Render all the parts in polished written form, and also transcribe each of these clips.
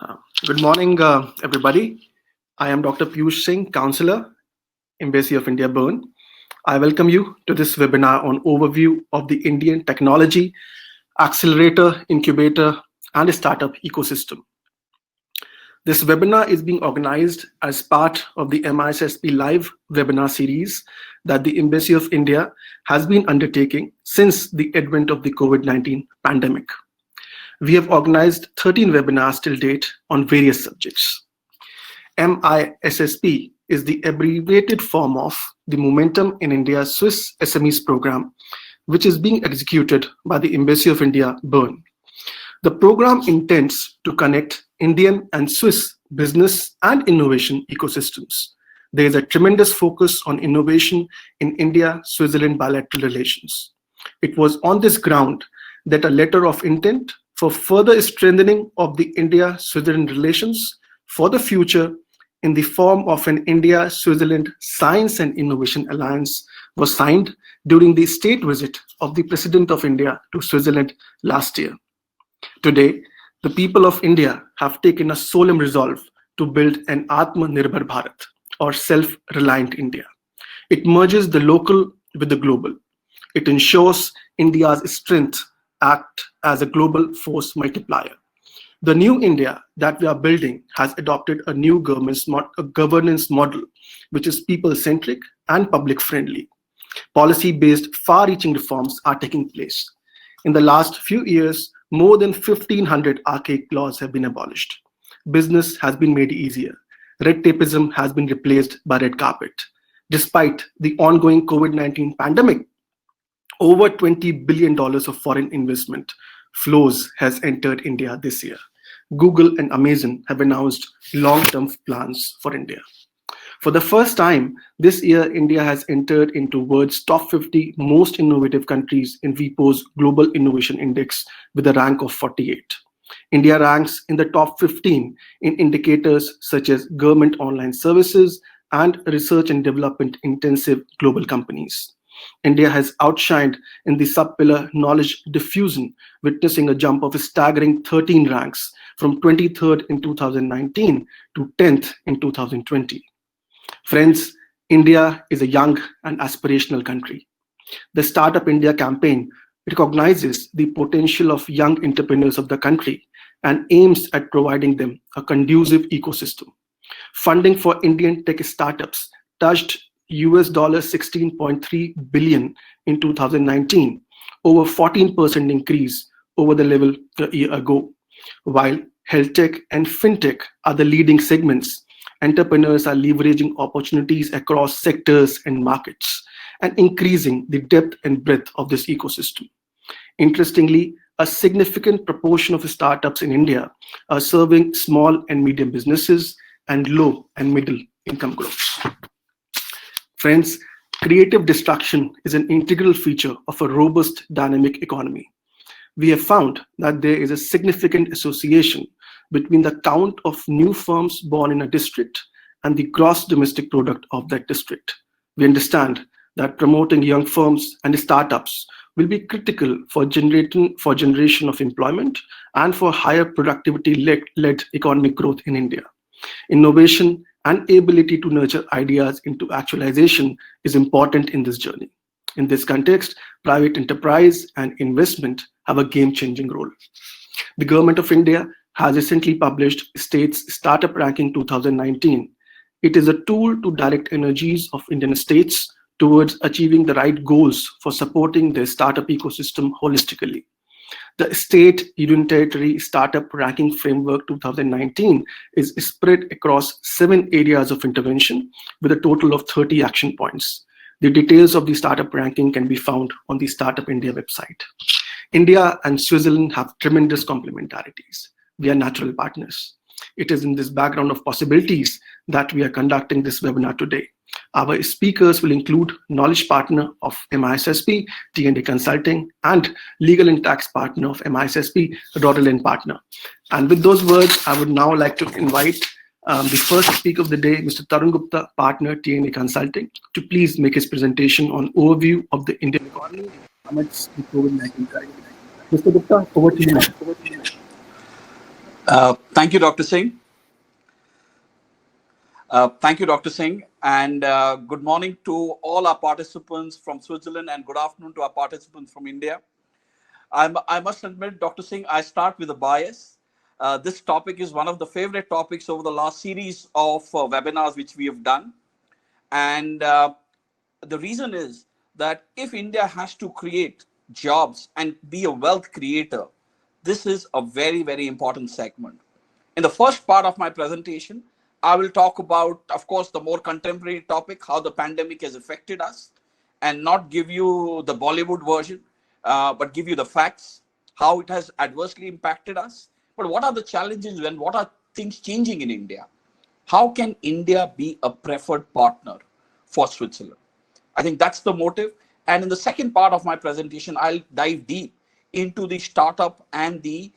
Uh, Good morning, everybody. I am Dr. Piyush Singh, Counselor, Embassy of India, Berne. I welcome you to this webinar on overview of the Indian technology, accelerator, incubator, and startup ecosystem. This webinar is being organized as part of the MISSP Live webinar series that the Embassy of India has been undertaking since the advent of the COVID-19 pandemic. We have organized 13 webinars till date on various subjects. MISSP is the abbreviated form of the Momentum in India Swiss SMEs program, which is being executed by the Embassy of India, Berne. The program intends to connect Indian and Swiss business and innovation ecosystems. There is a tremendous focus on innovation in India-Switzerland bilateral relations. It was on this ground that a letter of intent for further strengthening of the India-Switzerland relations for the future in the form of an India-Switzerland Science and Innovation Alliance was signed during the state visit of the President of India to Switzerland last year. Today, the people of India have taken a solemn resolve to build an Atmanirbhar Bharat, or self-reliant India. It merges the local with the global. It ensures India's strength act as a global force multiplier. The new India that we are building has adopted a new governance model, which is people-centric and public-friendly. Policy-based far-reaching reforms are taking place. In the last few years, more than 1,500 archaic laws have been abolished. Business has been made easier. Red tapeism has been replaced by red carpet. Despite the ongoing COVID-19 pandemic, over $20 billion of foreign investment flows has entered India this year. Google and Amazon have announced long-term plans for India. For the first time this year, India has entered into world's top 50 most innovative countries in WIPO's Global Innovation Index with a rank of 48. India ranks in the top 15 in indicators such as government online services and research and development intensive global companies. India has outshined in the sub-pillar knowledge diffusion, witnessing a jump of a staggering 13 ranks from 23rd in 2019 to 10th in 2020. Friends, India is a young and aspirational country. The Startup India campaign recognizes the potential of young entrepreneurs of the country and aims at providing them a conducive ecosystem. Funding for Indian tech startups touched $16.3 billion in 2019, over 14% increase over the level a year ago. While HealthTech and FinTech are the leading segments, entrepreneurs are leveraging opportunities across sectors and markets and increasing the depth and breadth of this ecosystem. Interestingly, a significant proportion of startups in India are serving small and medium businesses and low and middle income groups. Friends, creative destruction is an integral feature of a robust dynamic economy. We have found that there is a significant association between the count of new firms born in a district and the gross domestic product of that district. We understand that promoting young firms and startups will be critical for generation of employment and for higher productivity-led economic growth in India. Innovation and ability to nurture ideas into actualization is important in this journey. In this context, private enterprise and investment have a game-changing role. The Government of India has recently published States Startup Ranking 2019. It is a tool to direct energies of Indian states towards achieving the right goals for supporting their startup ecosystem holistically. The State Union Territory Startup Ranking Framework 2019 is spread across 7 areas of intervention with a total of 30 action points. The details of the startup ranking can be found on the Startup India website. India and Switzerland have tremendous complementarities. We are natural partners. It is in this background of possibilities that we are conducting this webinar today. Our speakers will include knowledge partner of MISSP, T&D Consulting, and legal and tax partner of MISSP, Rotterdam partner. And with those words, I would now like to invite the first speaker of the day, Mr. Tarun Gupta, partner, T&D Consulting, to please make his presentation on overview of the Indian economy amidst the COVID-19 crisis. Mr. Gupta, over to you now. Thank you, Dr. Singh. Thank you, Dr. Singh. And good morning to all our participants from Switzerland, and good afternoon to our participants from India. I must admit, Dr. Singh, I start with a bias. This topic is one of the favorite topics over the last series of webinars which we have done. And the reason is that if India has to create jobs and be a wealth creator, this is a very, very important segment. In the first part of my presentation, I will talk about, of course, the more contemporary topic, how the pandemic has affected us, and not give you the Bollywood version, but give you the facts, how it has adversely impacted us. But what are the challenges and what are things changing in India? How can India be a preferred partner for Switzerland? I think that's the motive. And in the second part of my presentation, I'll dive deep into the startup and the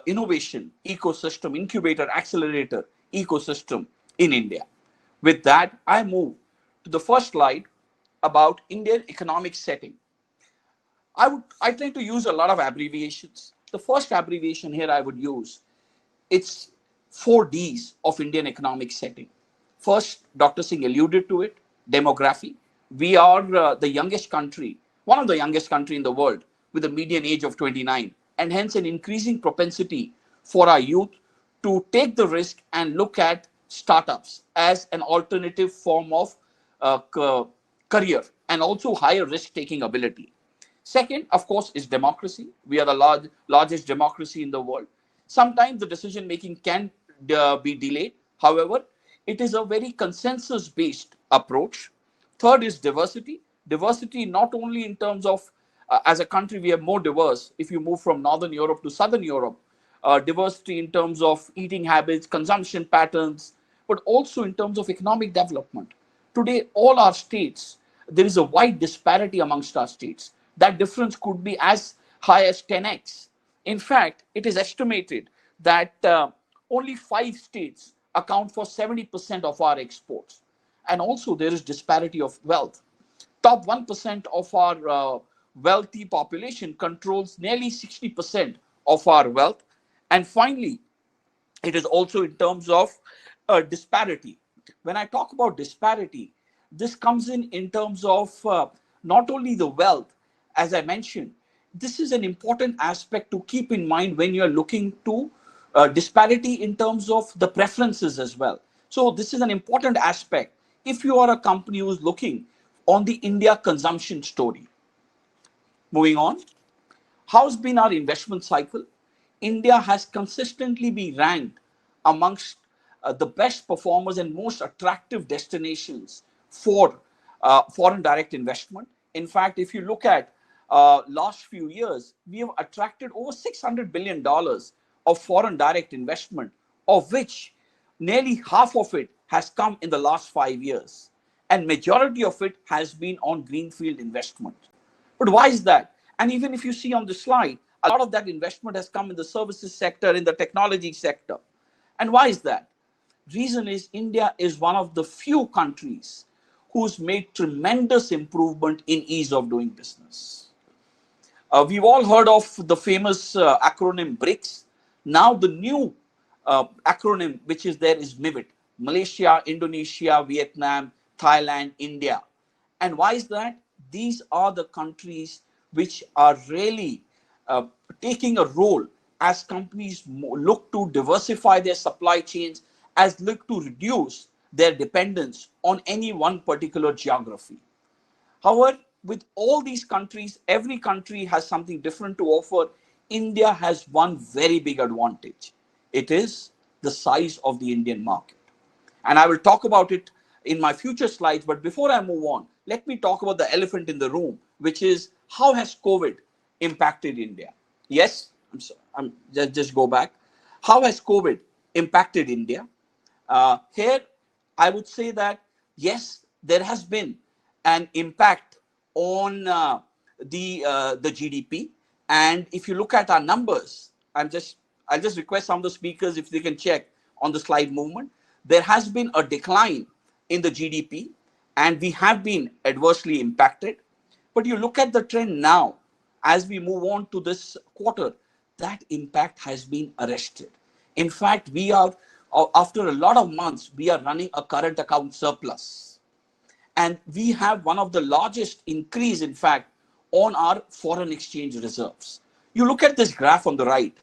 innovation ecosystem, incubator, accelerator ecosystem in India. With that, I move to the first slide about Indian economic setting. I try to use a lot of abbreviations. The first abbreviation here I would use, it's 4Ds of Indian economic setting. First, Dr. Singh alluded to it, demography. We are the youngest country, one of the youngest country in the world, with a median age of 29, and hence an increasing propensity for our youth to take the risk and look at startups as an alternative form of career and also higher risk taking ability. Second, of course, is democracy. We are the largest democracy in the world. Sometimes the decision making can be delayed. However, it is a very consensus based approach. Third is diversity. Diversity not only in terms of as a country we are more diverse if you move from Northern Europe to Southern Europe, diversity in terms of eating habits, consumption patterns, but also in terms of economic development. Today, all our states, there is a wide disparity amongst our states. That difference could be as high as 10x. In fact, it is estimated that only 5 states account for 70% of our exports. And also, there is disparity of wealth. Top 1% of our wealthy population controls nearly 60% of our wealth. And finally, it is also in terms of disparity. When I talk about disparity, this comes in terms of not only the wealth, as I mentioned, this is an important aspect to keep in mind when you're looking to disparity in terms of the preferences as well. So this is an important aspect if you are a company who is looking on the India consumption story. Moving on, how's been our investment cycle? India has consistently been ranked amongst the best performers and most attractive destinations for foreign direct investment. In fact, if you look at last few years, we have attracted over $600 billion of foreign direct investment, of which nearly half of it has come in the last 5 years, and majority of it has been on greenfield investment. But why is that? And even if you see on the slide, a lot of that investment has come in the services sector, in the technology sector. And why is that? Reason is India is one of the few countries who's made tremendous improvement in ease of doing business. We've all heard of the famous acronym BRICS. Now the new acronym which is there is MIVIT: Malaysia, Indonesia, Vietnam, Thailand, India. And why is that? These are the countries which are really taking a role as companies look to diversify their supply chains, as look to reduce their dependence on any one particular geography. However, with all these countries, every country has something different to offer. India has one very big advantage. It is the size of the Indian market. And I will talk about it in my future slides. But before I move on, let me talk about the elephant in the room, which is how has COVID impacted India? Yes, I'm just go back. How has COVID impacted India? Here, I would say that yes, there has been an impact on the GDP, and if you look at our numbers, I'll just request some of the speakers if they can check on the slide movement. There has been a decline in the GDP, and we have been adversely impacted. But you look at the trend now, as we move on to this quarter, that impact has been arrested. In fact, we are, after a lot of months, we are running a current account surplus. And we have one of the largest increase, in fact, on our foreign exchange reserves. You look at this graph on the right.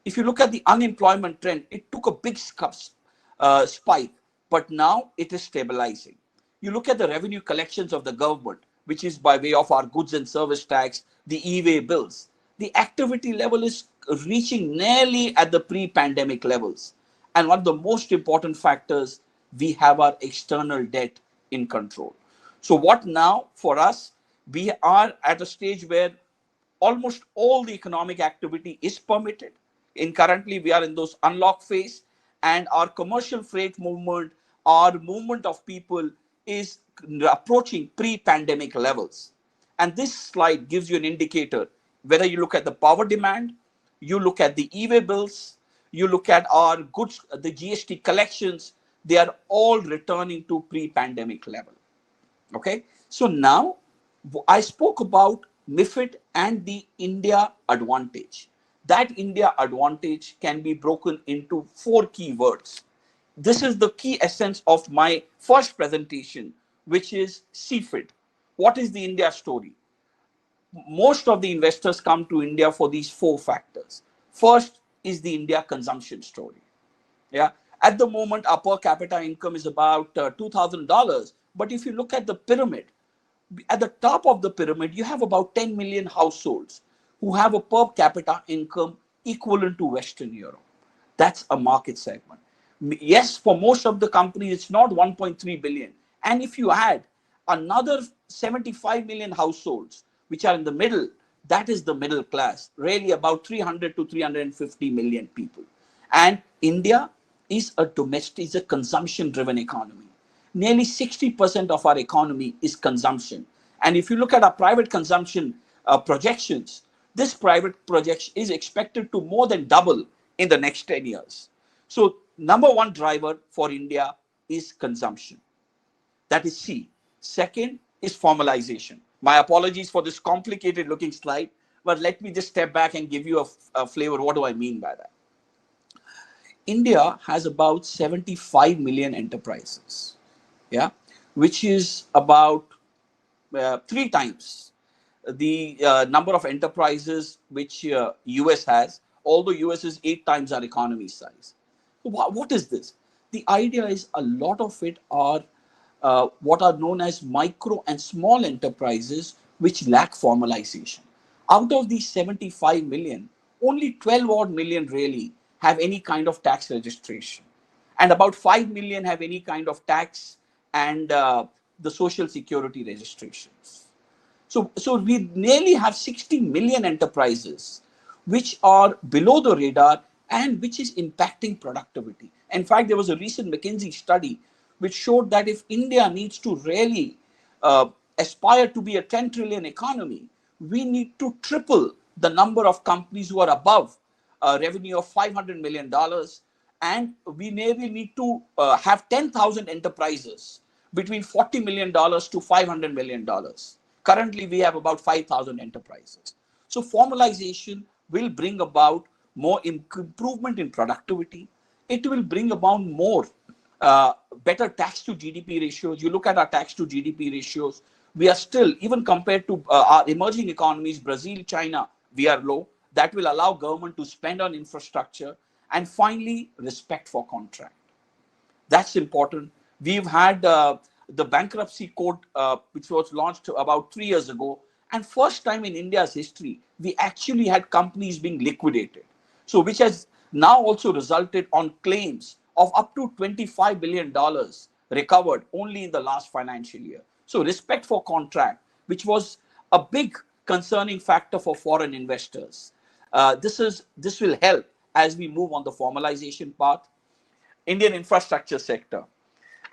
If you look at the unemployment trend, it took a big spike, but now it is stabilizing. You look at the revenue collections of the government, which is by way of our goods and service tax, the e-way bills. The activity level is reaching nearly at the pre-pandemic levels. And one of the most important factors, we have our external debt in control. So what now for us, we are at a stage where almost all the economic activity is permitted. In currently, we are in those unlock phase, and our commercial freight movement, our movement of people is approaching pre-pandemic levels. And this slide gives you an indicator, whether you look at the power demand, you look at the e-way bills, you look at our goods, the GST collections, they are all returning to pre-pandemic level. Okay, so now I spoke about MIFID and the India advantage. That India advantage can be broken into 4 key words. This is the key essence of my first presentation, which is CFID. What is the India story? Most of the investors come to India for these 4 factors. First is the India consumption story. Yeah, at the moment, our per capita income is about $2,000. But if you look at the pyramid, at the top of the pyramid, you have about 10 million households who have a per capita income equivalent to Western Europe. That's a market segment. Yes, for most of the companies, it's not 1.3 billion. And if you add another 75 million households, which are in the middle, that is the middle class, really about 300 to 350 million people. And India is a domestic, is a consumption-driven economy. Nearly 60% of our economy is consumption. And if you look at our private consumption projections, this private projection is expected to more than double in the next 10 years. So number 1 driver for India is consumption. That is C. Second is formalization. My apologies for this complicated looking slide, but let me just step back and give you a flavor. What do I mean by that? India has about 75 million enterprises, yeah, which is about 3 times the number of enterprises which US has, although US is 8 times our economy size. What is this? The idea is a lot of it are what are known as micro and small enterprises which lack formalization. Out of these 75 million, only 12 odd million really have any kind of tax registration. And about 5 million have any kind of tax and the social security registrations. So we nearly have 60 million enterprises which are below the radar and which is impacting productivity. In fact, there was a recent McKinsey study which showed that if India needs to really aspire to be a 10 trillion economy, we need to triple the number of companies who are above a revenue of $500 million. And we maybe need to have 10,000 enterprises between $40 million to $500 million. Currently, we have about 5,000 enterprises. So formalization will bring about more improvement in productivity. It will bring about more better tax to GDP ratios. You look at our tax to GDP ratios, we are still, even compared to our emerging economies, Brazil, China, we are low. That will allow government to spend on infrastructure. And finally, respect for contract. That's important. We've had the bankruptcy code, which was launched about 3 years ago. And first time in India's history, we actually had companies being liquidated. So which has now also resulted on claims of up to $25 billion recovered only in the last financial year. So respect for contract, which was a big concerning factor for foreign investors. This will help as we move on the formalization path. Indian infrastructure sector.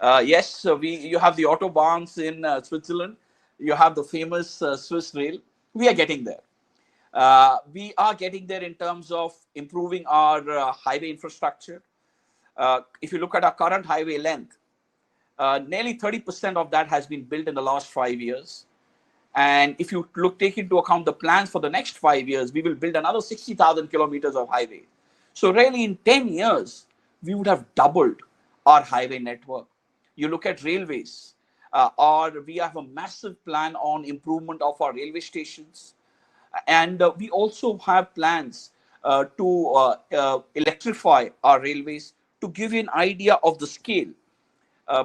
Yes, you have the autobahns in Switzerland. You have the famous Swiss rail. We are getting there. We are getting there in terms of improving our highway infrastructure. If you look at our current highway length, nearly 30% of that has been built in the last 5 years. And if you take into account the plans for the next 5 years, we will build another 60,000 kilometers of highway. So really in 10 years, we would have doubled our highway network. You look at railways, or we have a massive plan on improvement of our railway stations. And we also have plans to electrify our railways. To give you an idea of the scale, uh,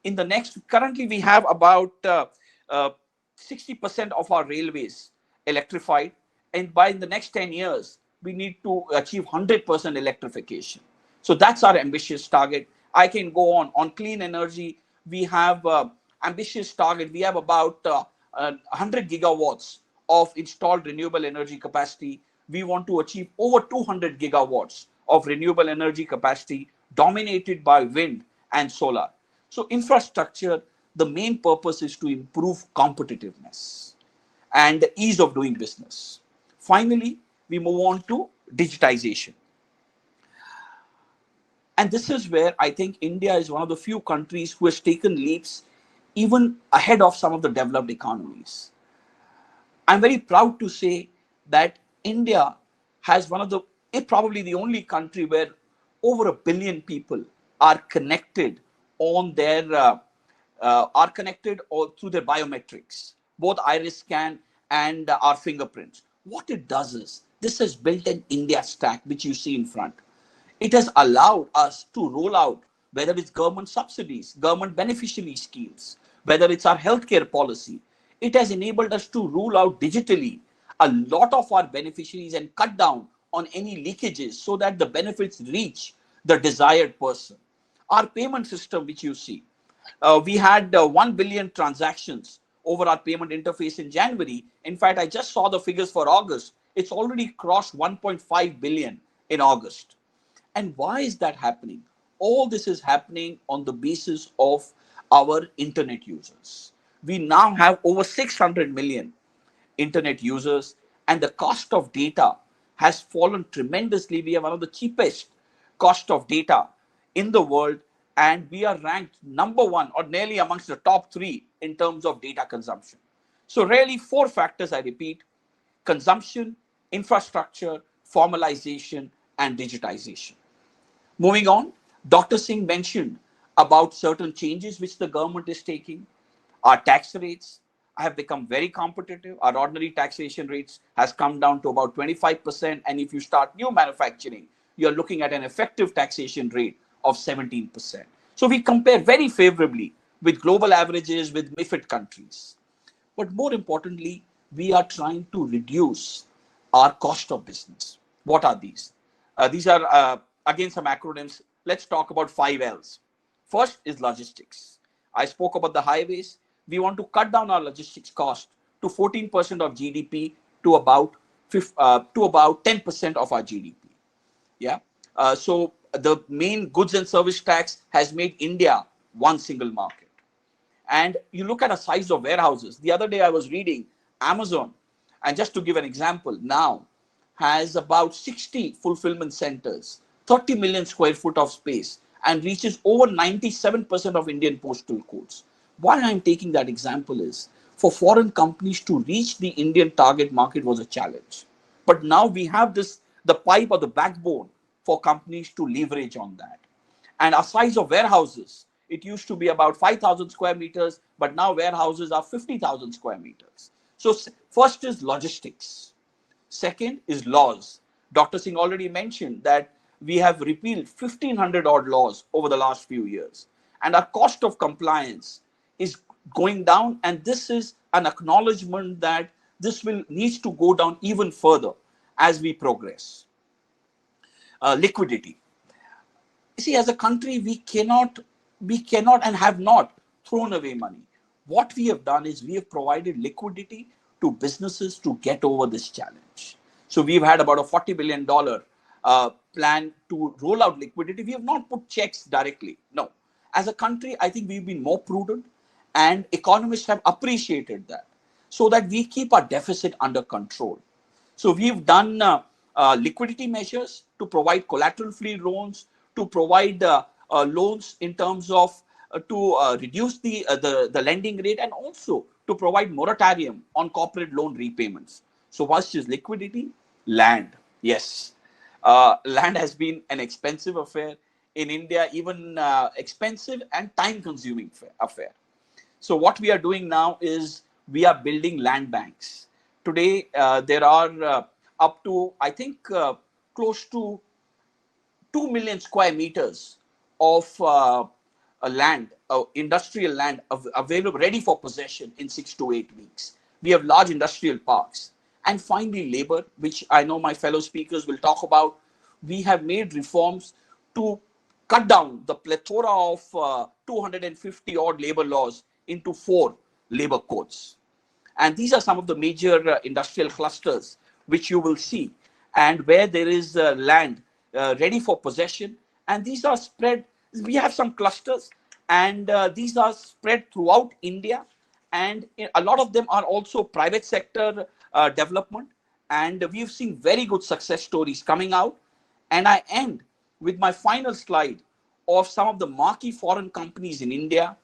in the next, currently we have about 60% of our railways electrified, and by the next 10 years we need to achieve 100% electrification. So that's our ambitious target. I can go on clean energy. We have ambitious target. We have about 100 gigawatts of installed renewable energy capacity. We want to achieve over 200 gigawatts of renewable energy capacity dominated by wind and solar. So infrastructure, the main purpose is to improve competitiveness and ease of doing business. Finally, we move on to digitization. And this is where I think India is one of the few countries who has taken leaps even ahead of some of the developed economies. I'm very proud to say that India has one of the, probably the only country where over 1 billion people are connected on their, are connected all through their biometrics, both iris scan and our fingerprints. What it does is, this has built an India stack, which you see in front. It has allowed us to roll out, whether it's government subsidies, government beneficiary schemes, whether it's our healthcare policy. It has enabled us to roll out digitally a lot of our beneficiaries and cut down on any leakages so that the benefits reach the desired person. Our payment system, which you see, we had 1 billion transactions over our payment interface in January. In fact, I just saw the figures for August. It's already crossed 1.5 billion in August. And why is that happening? All this is happening on the basis of our internet users. We now have over 600 million internet users, and the cost of data has fallen tremendously. We have one of the cheapest cost of data in the world, and we are ranked number one or nearly amongst the top three in terms of data consumption. So really four factors, I repeat: consumption, infrastructure, formalization, and digitization. Moving on, Dr. Singh mentioned about certain changes which the government is taking. Our tax rates have become very competitive. Our ordinary taxation rates has come down to about 25%. And if you start new manufacturing, you're looking at an effective taxation rate of 17%. So we compare very favorably with global averages, with MIFID countries. But more importantly, we are trying to reduce our cost of business. What are these? These are, again, some acronyms. Let's talk about 5 L's. First is logistics. I spoke about the highways. We want to cut down our logistics cost to 14% of GDP to about 10% of our GDP. Yeah. So the main goods and service tax has made India one single market. And you look at the size of warehouses. The other day I was reading Amazon, and just to give an example, now has about 60 fulfillment centers, 30 million square foot of space, and reaches over 97% of Indian postal codes. Why I'm taking that example is, for foreign companies to reach the Indian target market was a challenge. But now we have this, the pipe or the backbone for companies to leverage on that. And our size of warehouses, it used to be about 5,000 square meters, but now warehouses are 50,000 square meters. So first is logistics. Second is laws. Dr. Singh already mentioned that we have repealed 1,500 odd laws over the last few years. And our cost of compliance is going down. And this is an acknowledgement that this will needs to go down even further as we progress. Liquidity. You see, as a country, we cannot and have not thrown away money. What we have done is we have provided liquidity to businesses to get over this challenge. So we've had about a $40 billion plan to roll out liquidity. We have not put checks directly. No. As a country, I think we've been more prudent, and economists have appreciated that, so that we keep our deficit under control. So we've done liquidity measures to provide collateral-free loans, to provide loans in terms of to reduce the lending rate, and also to provide moratorium on corporate loan repayments. So first is liquidity, land. Yes. Land has been an expensive affair. In India, even expensive and time-consuming affair. So what we are doing now is we are building land banks. Today, there are up to, I think, close to 2 million square meters of a land, industrial land available, ready for possession in 6 to 8 weeks. We have large industrial parks. And finally, labor, which I know my fellow speakers will talk about. We have made reforms to cut down the plethora of 250 odd labor laws into 4 labor codes. And these are some of the major industrial clusters which you will see, and where there is land ready for possession. And these are spread, we have some clusters, and these are spread throughout India. And a lot of them are also private sector development. And we've seen very good success stories coming out. And I end with my final slide of some of the marquee foreign companies in India.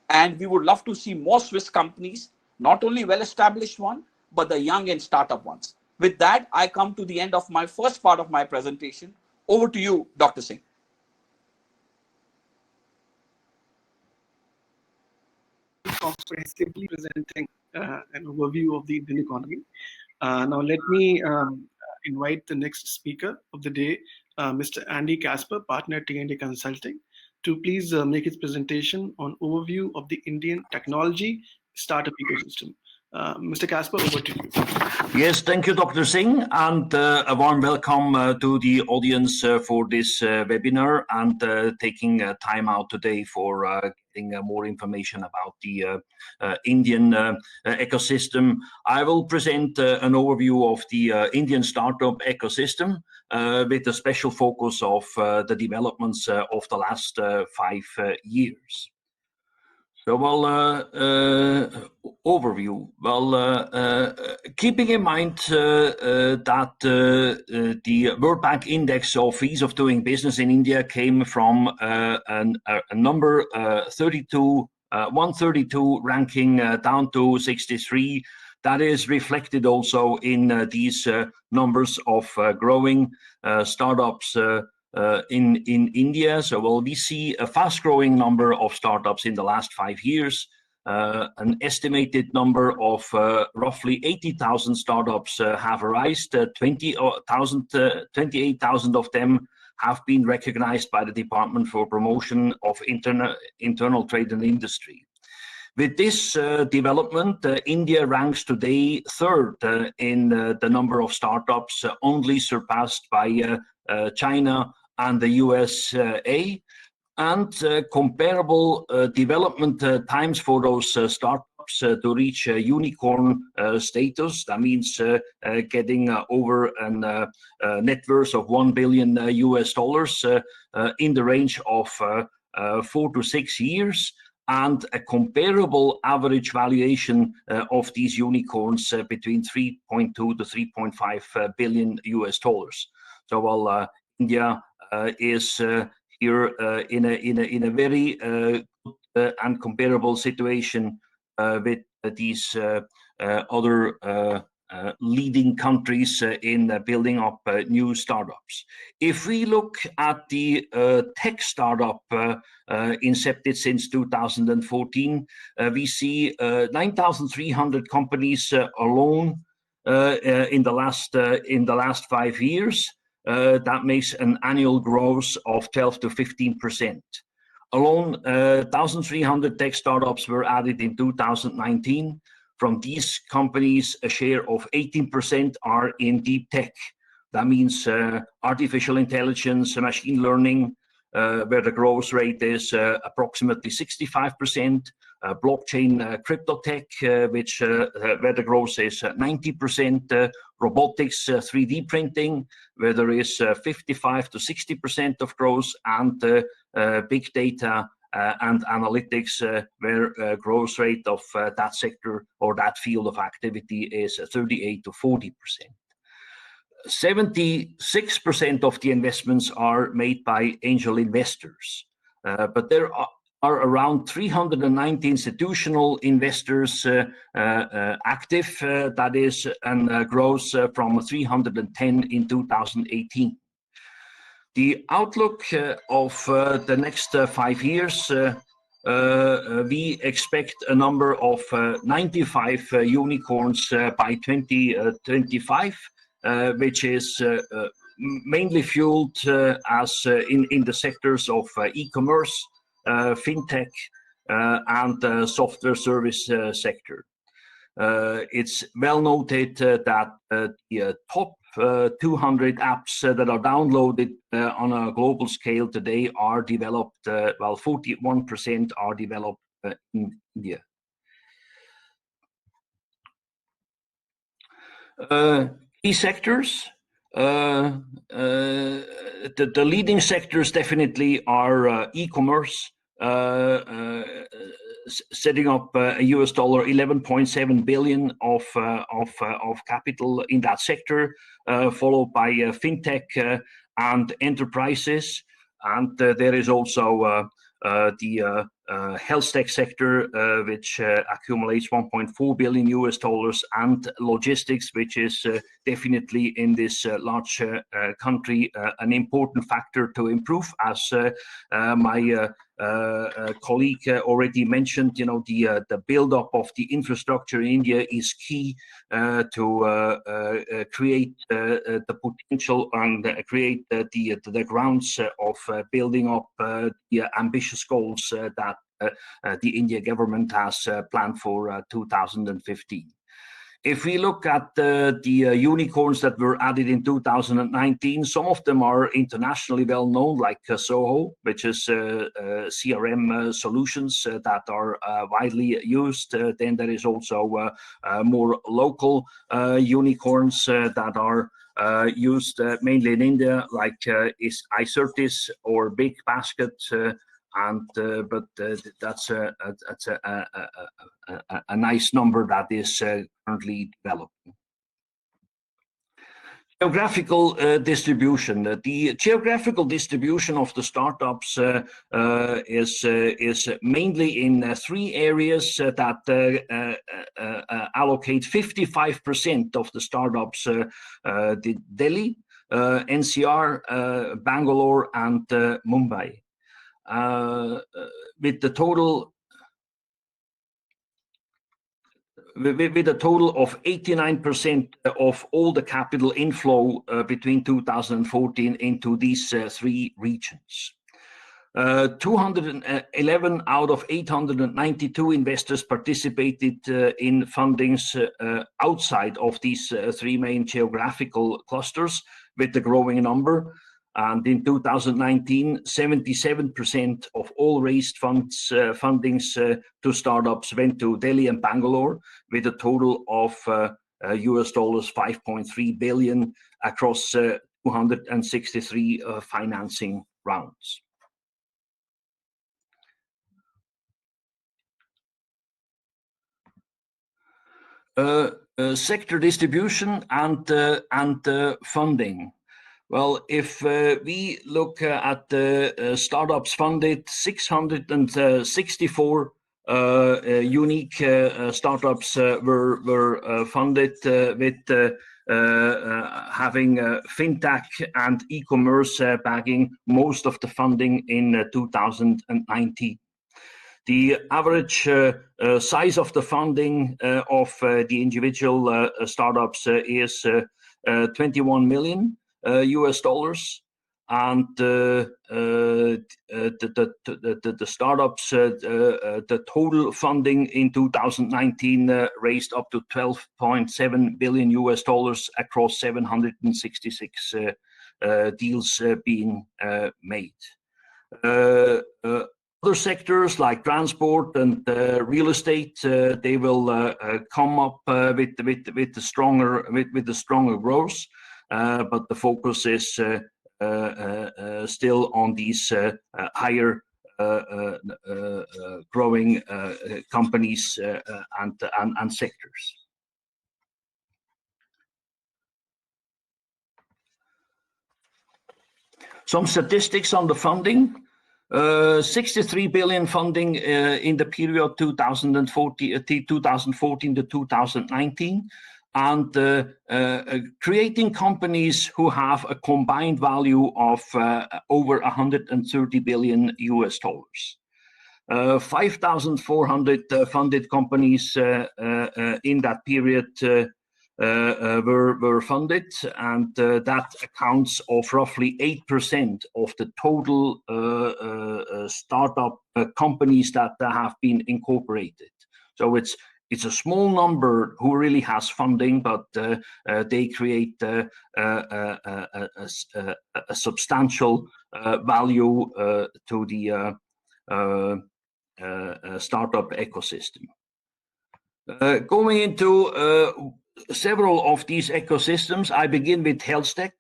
And we would love to see more Swiss companies, not only well-established ones, but the young and startup ones. With that, I come to the end of my first part of my presentation. Over to you, Dr. Singh. Comprehensively presenting an overview of the Indian economy. Now let me invite the next speaker of the day, Mr. Andy Casper, partner at T&D Consulting, to please make his presentation on overview of the Indian technology startup ecosystem. Mr. Casper, over to you. Yes, thank you, Dr. Singh, and a warm welcome to the audience for this webinar, and taking time out today for getting more information about the Indian ecosystem. I will present an overview of the Indian startup ecosystem with a special focus of the developments of the last 5 years. So, overview. Keeping in mind that the World Bank Index of Ease of Doing Business in India came from a number 132 ranking down to 63. That is reflected also in these numbers of growing startups in India. So we see a fast-growing number of startups in the last 5 years. An estimated number of roughly 80,000 startups have arisen. 28,000 of them have been recognized by the Department for Promotion of Internal Trade and Industry. With this development, India ranks today 3rd in the number of startups, only surpassed by China and the USA, and comparable development times for those startups to reach unicorn status. That means getting over a net worth of $1 billion in the range of 4 to 6 years, and a comparable average valuation of these unicorns between 3.2 to 3.5 billion US dollars. So while India is here in a very good and comparable situation with these other leading countries in building up new startups. If we look at the tech startup incepted since 2014, we see 9,300 companies alone in the last 5 years. That makes an annual growth of 12 to 15%. Alone, 1,300 tech startups were added in 2019. From these companies, a share of 18% are in deep tech. That means artificial intelligence, machine learning, where the growth rate is approximately 65%. Blockchain, crypto tech, which where the growth is 90%. Robotics, 3D printing, where there is 55 to 60% of growth, and big data and analytics, where growth rate of that sector or that field of activity is 38 to 40%. 76% of the investments are made by angel investors, but there are around 390 institutional investors active. That is a growth from 310 in 2018. The outlook of the next 5 years, we expect a number of 95 unicorns by 2025, which is mainly fueled in the sectors of e-commerce, fintech, and software service sector. It's well noted that the top 200 apps that are downloaded on a global scale today are developed, well, 41% are developed in India. Key sectors. The leading sectors definitely are e-commerce, setting up US dollar 11.7 billion of capital in that sector, followed by fintech and enterprises, and there is also the HealthTech sector, which accumulates 1.4 billion US dollars, and logistics, which is definitely in this large country an important factor to improve. As my colleague already mentioned, you know, the build-up of the infrastructure in India is key to create the potential and create the grounds of building up the ambitious goals that the India government has planned for 2015. If we look at the unicorns that were added in 2019, some of them are internationally well known, like Soho, which is CRM solutions that are widely used. Then there is also more local unicorns that are used mainly in India, like is Icertis or Big Basket. But that's a nice number that is currently developing. Geographical distribution. The geographical distribution of the startups is mainly in 3 areas that allocate 55% of the startups: Delhi, NCR, Bangalore, and Mumbai. With a total of 89% of all the capital inflow between 2014 into these 3 regions. 211 out of 892 investors participated in fundings outside of these 3 main geographical clusters, with the growing number. And in 2019, 77% of all raised fundings to startups went to Delhi and Bangalore, with a total of US dollars 5.3 billion across 263 financing rounds. Sector distribution and funding. Well, if we look at the startups funded, 664 unique startups were funded, with having fintech and e-commerce bagging most of the funding in 2019. The average size of the funding of the individual startups is 21 million. US dollars, and the startups, the total funding in 2019 raised up to 12.7 billion US dollars across 766 deals being made. Other sectors like transport and real estate, they will come up with the stronger growth. But the focus is still on these higher growing companies and sectors. Some statistics on the funding. 63 billion funding in the period 2014 to 2019. and creating companies who have a combined value of over 130 billion US dollars. 5,400 funded companies in that period were funded, and that accounts of roughly 8% of the total startup companies that have been incorporated. So it's a small number who really has funding, but they create a substantial value to the startup ecosystem. Going into several of these ecosystems, I begin with HealthTech.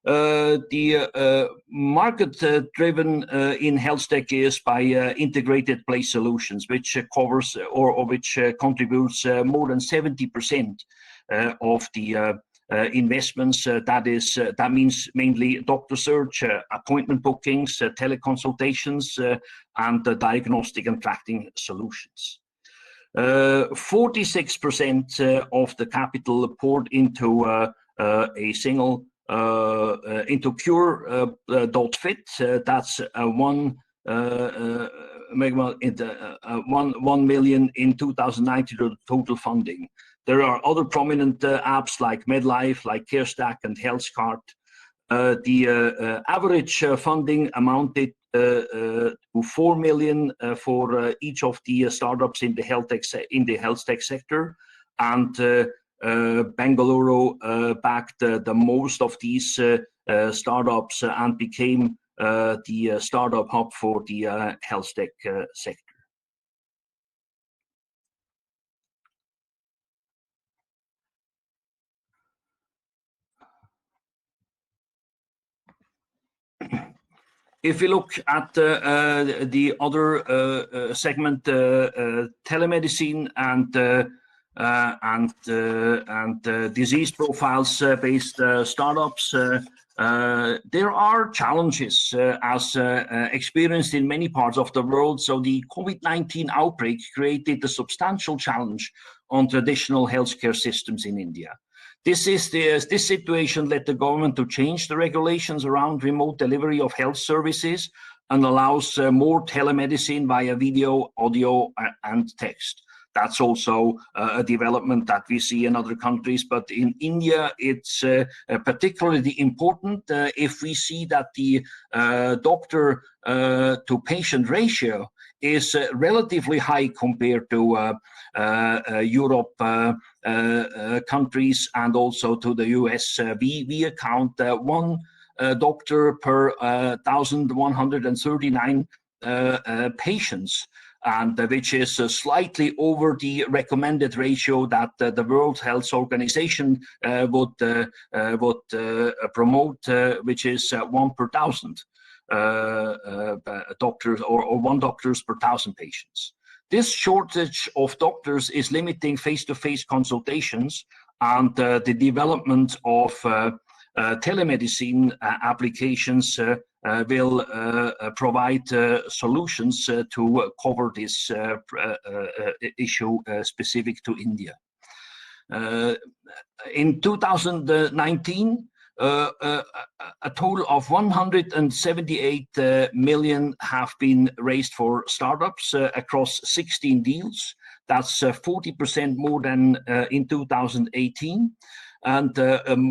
The market driven in HealthTech is by integrated place solutions, which covers or which contributes more than 70% of the investments. That means mainly doctor search, appointment bookings, teleconsultations, and diagnostic and tracking solutions. 46% of the capital poured into a single into Cure.fit. That's 1 million in 2019 to total funding. There are other prominent apps like MedLife, like CareStack and HealthCart. The average funding amounted to 4 million for each of the startups in the HealthTech sector, and Bengaluru backed the most of these startups and became the startup hub for the HealthTech sector. If we look at the other segment, telemedicine and disease profiles based startups, there are challenges as experienced in many parts of the world. So the COVID-19 outbreak created a substantial challenge on traditional healthcare systems in India. This situation led the government to change the regulations around remote delivery of health services and allows more telemedicine via video, audio, and text. That's also a development that we see in other countries, but in India, it's particularly important if we see that the doctor to patient ratio is relatively high compared to Europe countries and also to the US. We account one doctor per 1,139 patients, and which is slightly over the recommended ratio that the World Health Organization would promote, which is 1 per 1,000 doctors or 1 doctors per 1,000 patients. This shortage of doctors is limiting face-to-face consultations, and the development of telemedicine applications will provide solutions to cover this issue specific to India. In 2019, a total of 178 million have been raised for startups across 16 deals. That's 40% more than in 2018. And the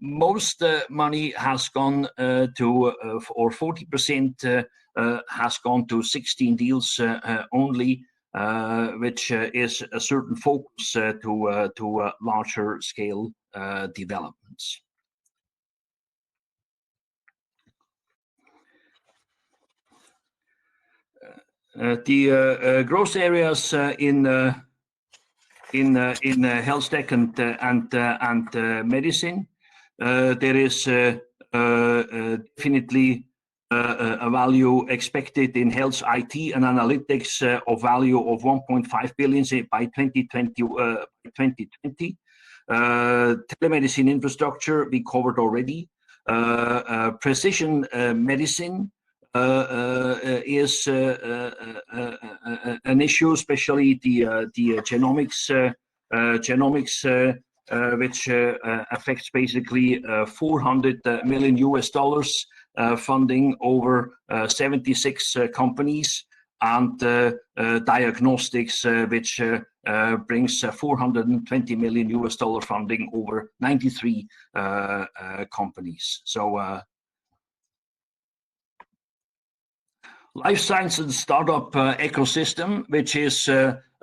most money has gone to, or 40% has gone to 16 deals only, which is a certain focus to larger scale developments. The growth areas in HealthTech and medicine, there is definitely a value expected in health IT and analytics of value of 1.5 billion by 2020. Telemedicine infrastructure we covered already. Precision medicine is an issue, especially the genomics genomics, which affects basically $400 million funding over 76 companies, and diagnostics, which brings $420 million funding over 93 companies. So life science and startup ecosystem, which is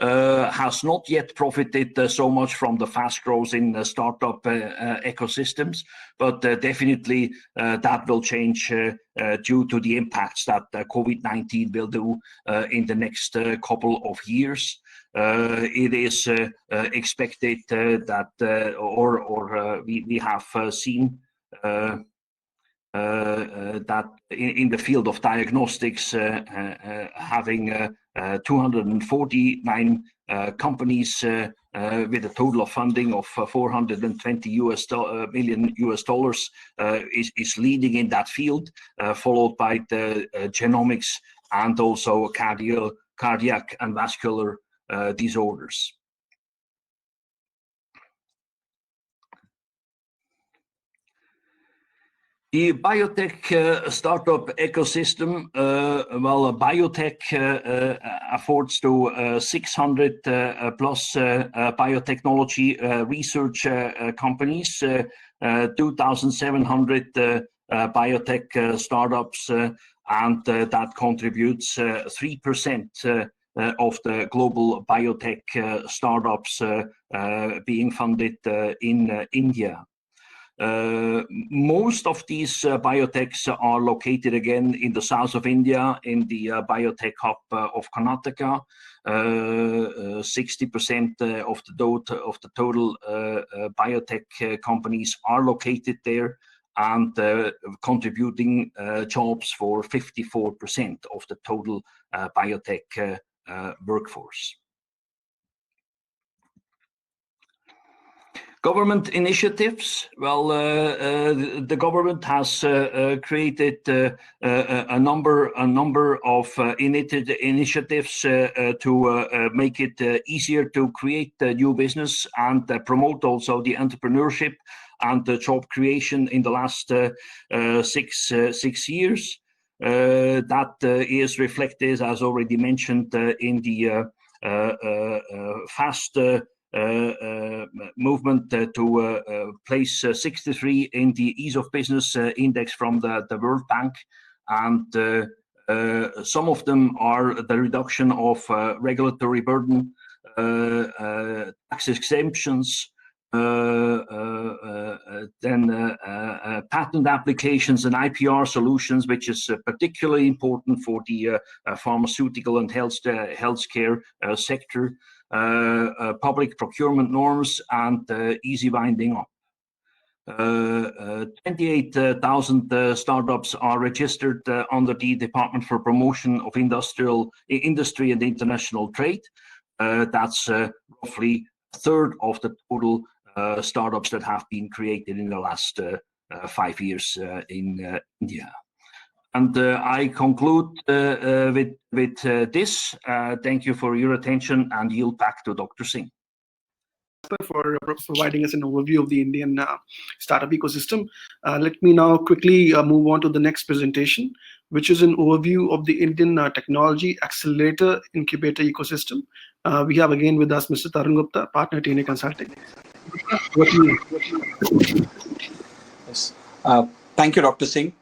has not yet profited so much from the fast growth in startup ecosystems, but definitely that will change due to the impacts that COVID-19 will do in the next couple of years. It is expected that, we have seen that in the field of diagnostics, having 249 companies with a total of funding of $420 million is leading in that field, followed by the genomics and also cardiac and vascular disorders. The biotech startup ecosystem, biotech affords to 600 plus biotechnology research companies, 2,700 biotech startups, and that contributes 3% of the global biotech startups being funded in India. Most of these biotechs are located again in the south of India, in the biotech hub of Karnataka. 60% of the total biotech companies are located there, and contributing jobs for 54% of the total biotech workforce. Government initiatives. Well, the government has created a number of initiatives to make it easier to create new business and promote also the entrepreneurship and the job creation in the last 6 years. That is reflected, as already mentioned, in the fast movement to place 63 in the Ease of Business Index from the World Bank, and some of them are the reduction of regulatory burden, tax exemptions, then patent applications and IPR solutions, which is particularly important for the pharmaceutical and healthcare sector. Public procurement norms, and easy winding up. 28,000 startups are registered under the Department for Promotion of Industry and International Trade. That's roughly a third of the total startups that have been created in the last 5 years in India. And I conclude with this. Thank you for your attention, and yield back to Dr. Singh. For providing us an overview of the Indian startup ecosystem. Let me now quickly move on to the next presentation, which is an overview of the Indian technology accelerator-incubator ecosystem. We have again with us Mr. Tarun Gupta, partner at TNA Consulting. Yes. Thank you, Dr. Singh.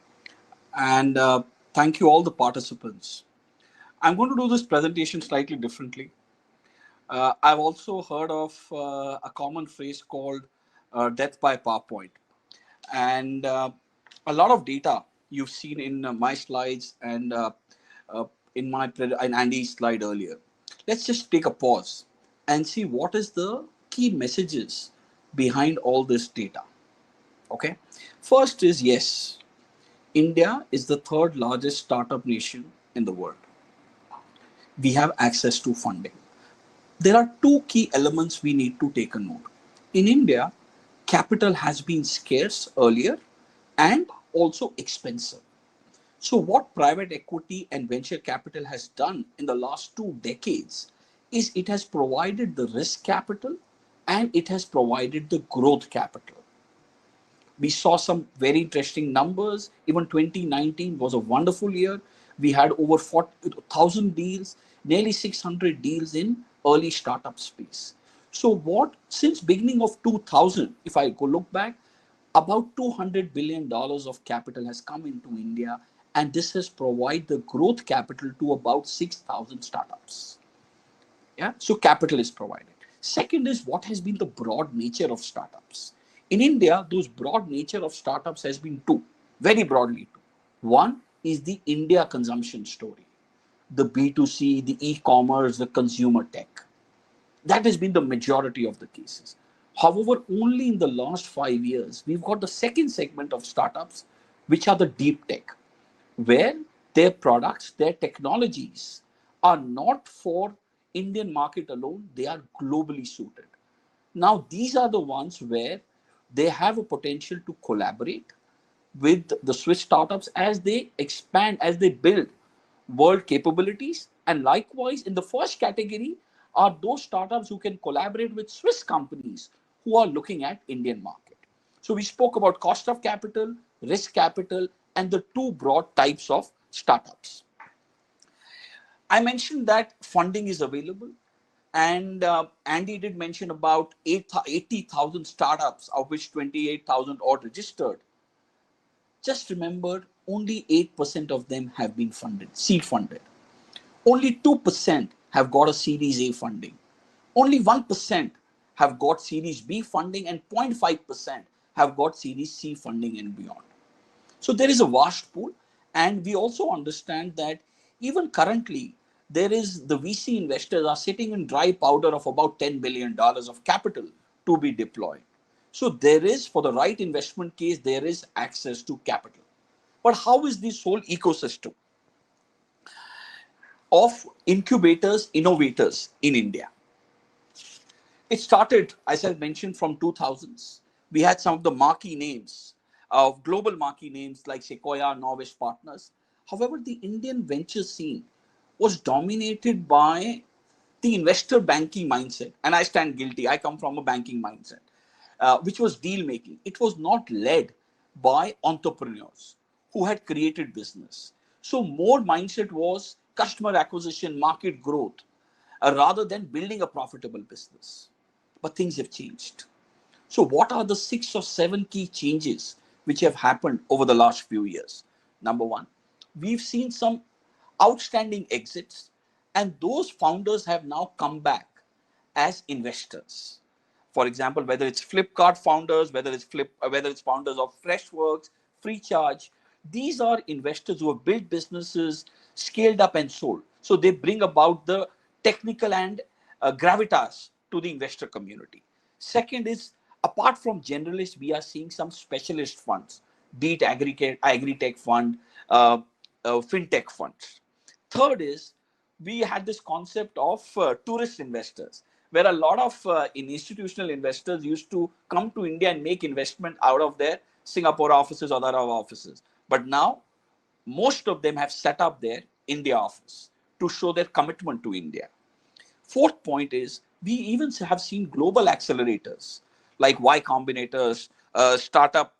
And thank you all the participants. I'm going to do this presentation slightly differently. I've also heard of a common phrase called death by PowerPoint. And a lot of data you've seen in my slides and in Andy's slide earlier. Let's just take a pause and see what is the key messages behind all this data. Okay. First is, yes, India is the third largest startup nation in the world. We have access to funding. There are two key elements we need to take a note. In India, capital has been scarce earlier and also expensive. So what private equity and venture capital has done in the last 2 decades is it has provided the risk capital and it has provided the growth capital. We saw some very interesting numbers. Even 2019 was a wonderful year. We had over 40,000 deals, nearly 600 deals in early startup space. So since beginning of 2000, if I go look back, about $200 billion of capital has come into India, and this has provided the growth capital to about 6,000 startups. Yeah, so capital is provided. Second is what has been the broad nature of startups. In India, those broad nature of startups has been two, very broadly two. One is the India consumption story, the B2C, the e-commerce, the consumer tech. That has been the majority of the cases. However, only in the last 5 years, we've got the second segment of startups, which are the deep tech, where their products, their technologies are not for Indian market alone, they are globally suited. Now, these are the ones where they have a potential to collaborate with the Swiss startups as they expand, as they build world capabilities. And likewise, in the first category are those startups who can collaborate with Swiss companies who are looking at Indian market. So we spoke about cost of capital, risk capital, and the two broad types of startups. I mentioned that funding is available, and Andy did mention about 80,000 startups, of which 28,000 are registered. Just remember, only 8% of them have been funded, seed funded. Only 2% have got a Series A funding. Only 1% have got Series B funding, and 0.5% have got Series C funding and beyond. So there is a vast pool, and we also understand that even currently, there is the VC investors are sitting in dry powder of about $10 billion of capital to be deployed. So there is, for the right investment case, there is access to capital. But how is this whole ecosystem of incubators, innovators in India? It started, as I mentioned, from 2000s. We had some of the marquee names, of global marquee names like Sequoia, Novish Partners. However, the Indian venture scene was dominated by the investor banking mindset. And I stand guilty. I come from a banking mindset, which was deal making. It was not led by entrepreneurs who had created business. So more mindset was customer acquisition, market growth, rather than building a profitable business. But things have changed. So what are the 6 or 7 key changes which have happened over the last few years? Number one, we've seen some outstanding exits, and those founders have now come back as investors. For example, whether it's Flipkart founders, whether it's founders of Freshworks, Freecharge, these are investors who have built businesses, scaled up and sold. So they bring about the technical and gravitas to the investor community. Second is, apart from generalists, we are seeing some specialist funds, be it agri-tech fund, fintech funds. Third is, we had this concept of tourist investors, where a lot of institutional investors used to come to India and make investment out of their Singapore offices or other offices. But now, most of them have set up their India office to show their commitment to India. Fourth point is, we even have seen global accelerators like Y Combinators, Startup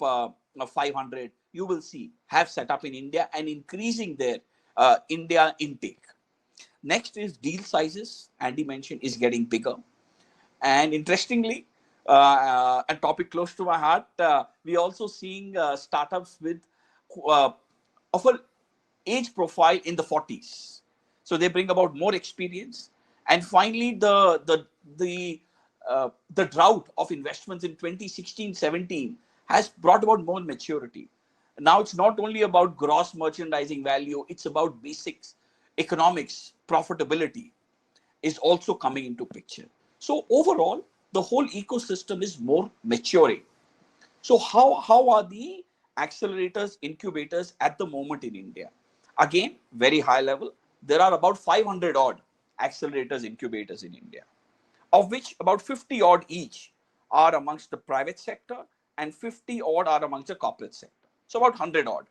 500, you will see, have set up in India and increasing their India intake. Next is deal sizes. Andy mentioned is getting bigger. And interestingly, a topic close to my heart, we also seeing startups with of an age profile in the 40s. So they bring about more experience. And finally, the drought of investments in 2016-17 has brought about more maturity. Now it's not only about gross merchandising value, it's about basics, economics, profitability is also coming into picture. So overall, the whole ecosystem is more maturing. So how are the accelerators, incubators at the moment in India? Again, very high level. There are about 500 odd accelerators, incubators in India, of which about 50 odd each are amongst the private sector and 50 odd are amongst the corporate sector. So about 100 odd.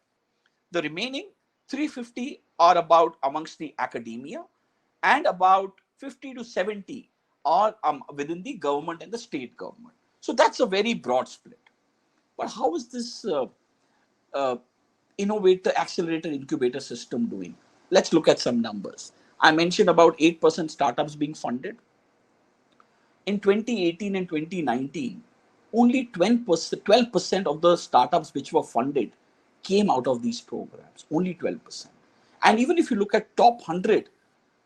The remaining 350 are about amongst the academia, and about 50 to 70 are within the government and the state government. So that's a very broad split. But how is this uh, innovator, accelerator, incubator system doing? Let's look at some numbers. I mentioned about 8% startups being funded. In 2018 and 2019, only 12% of the startups which were funded came out of these programs, only 12%. And even if you look at top 100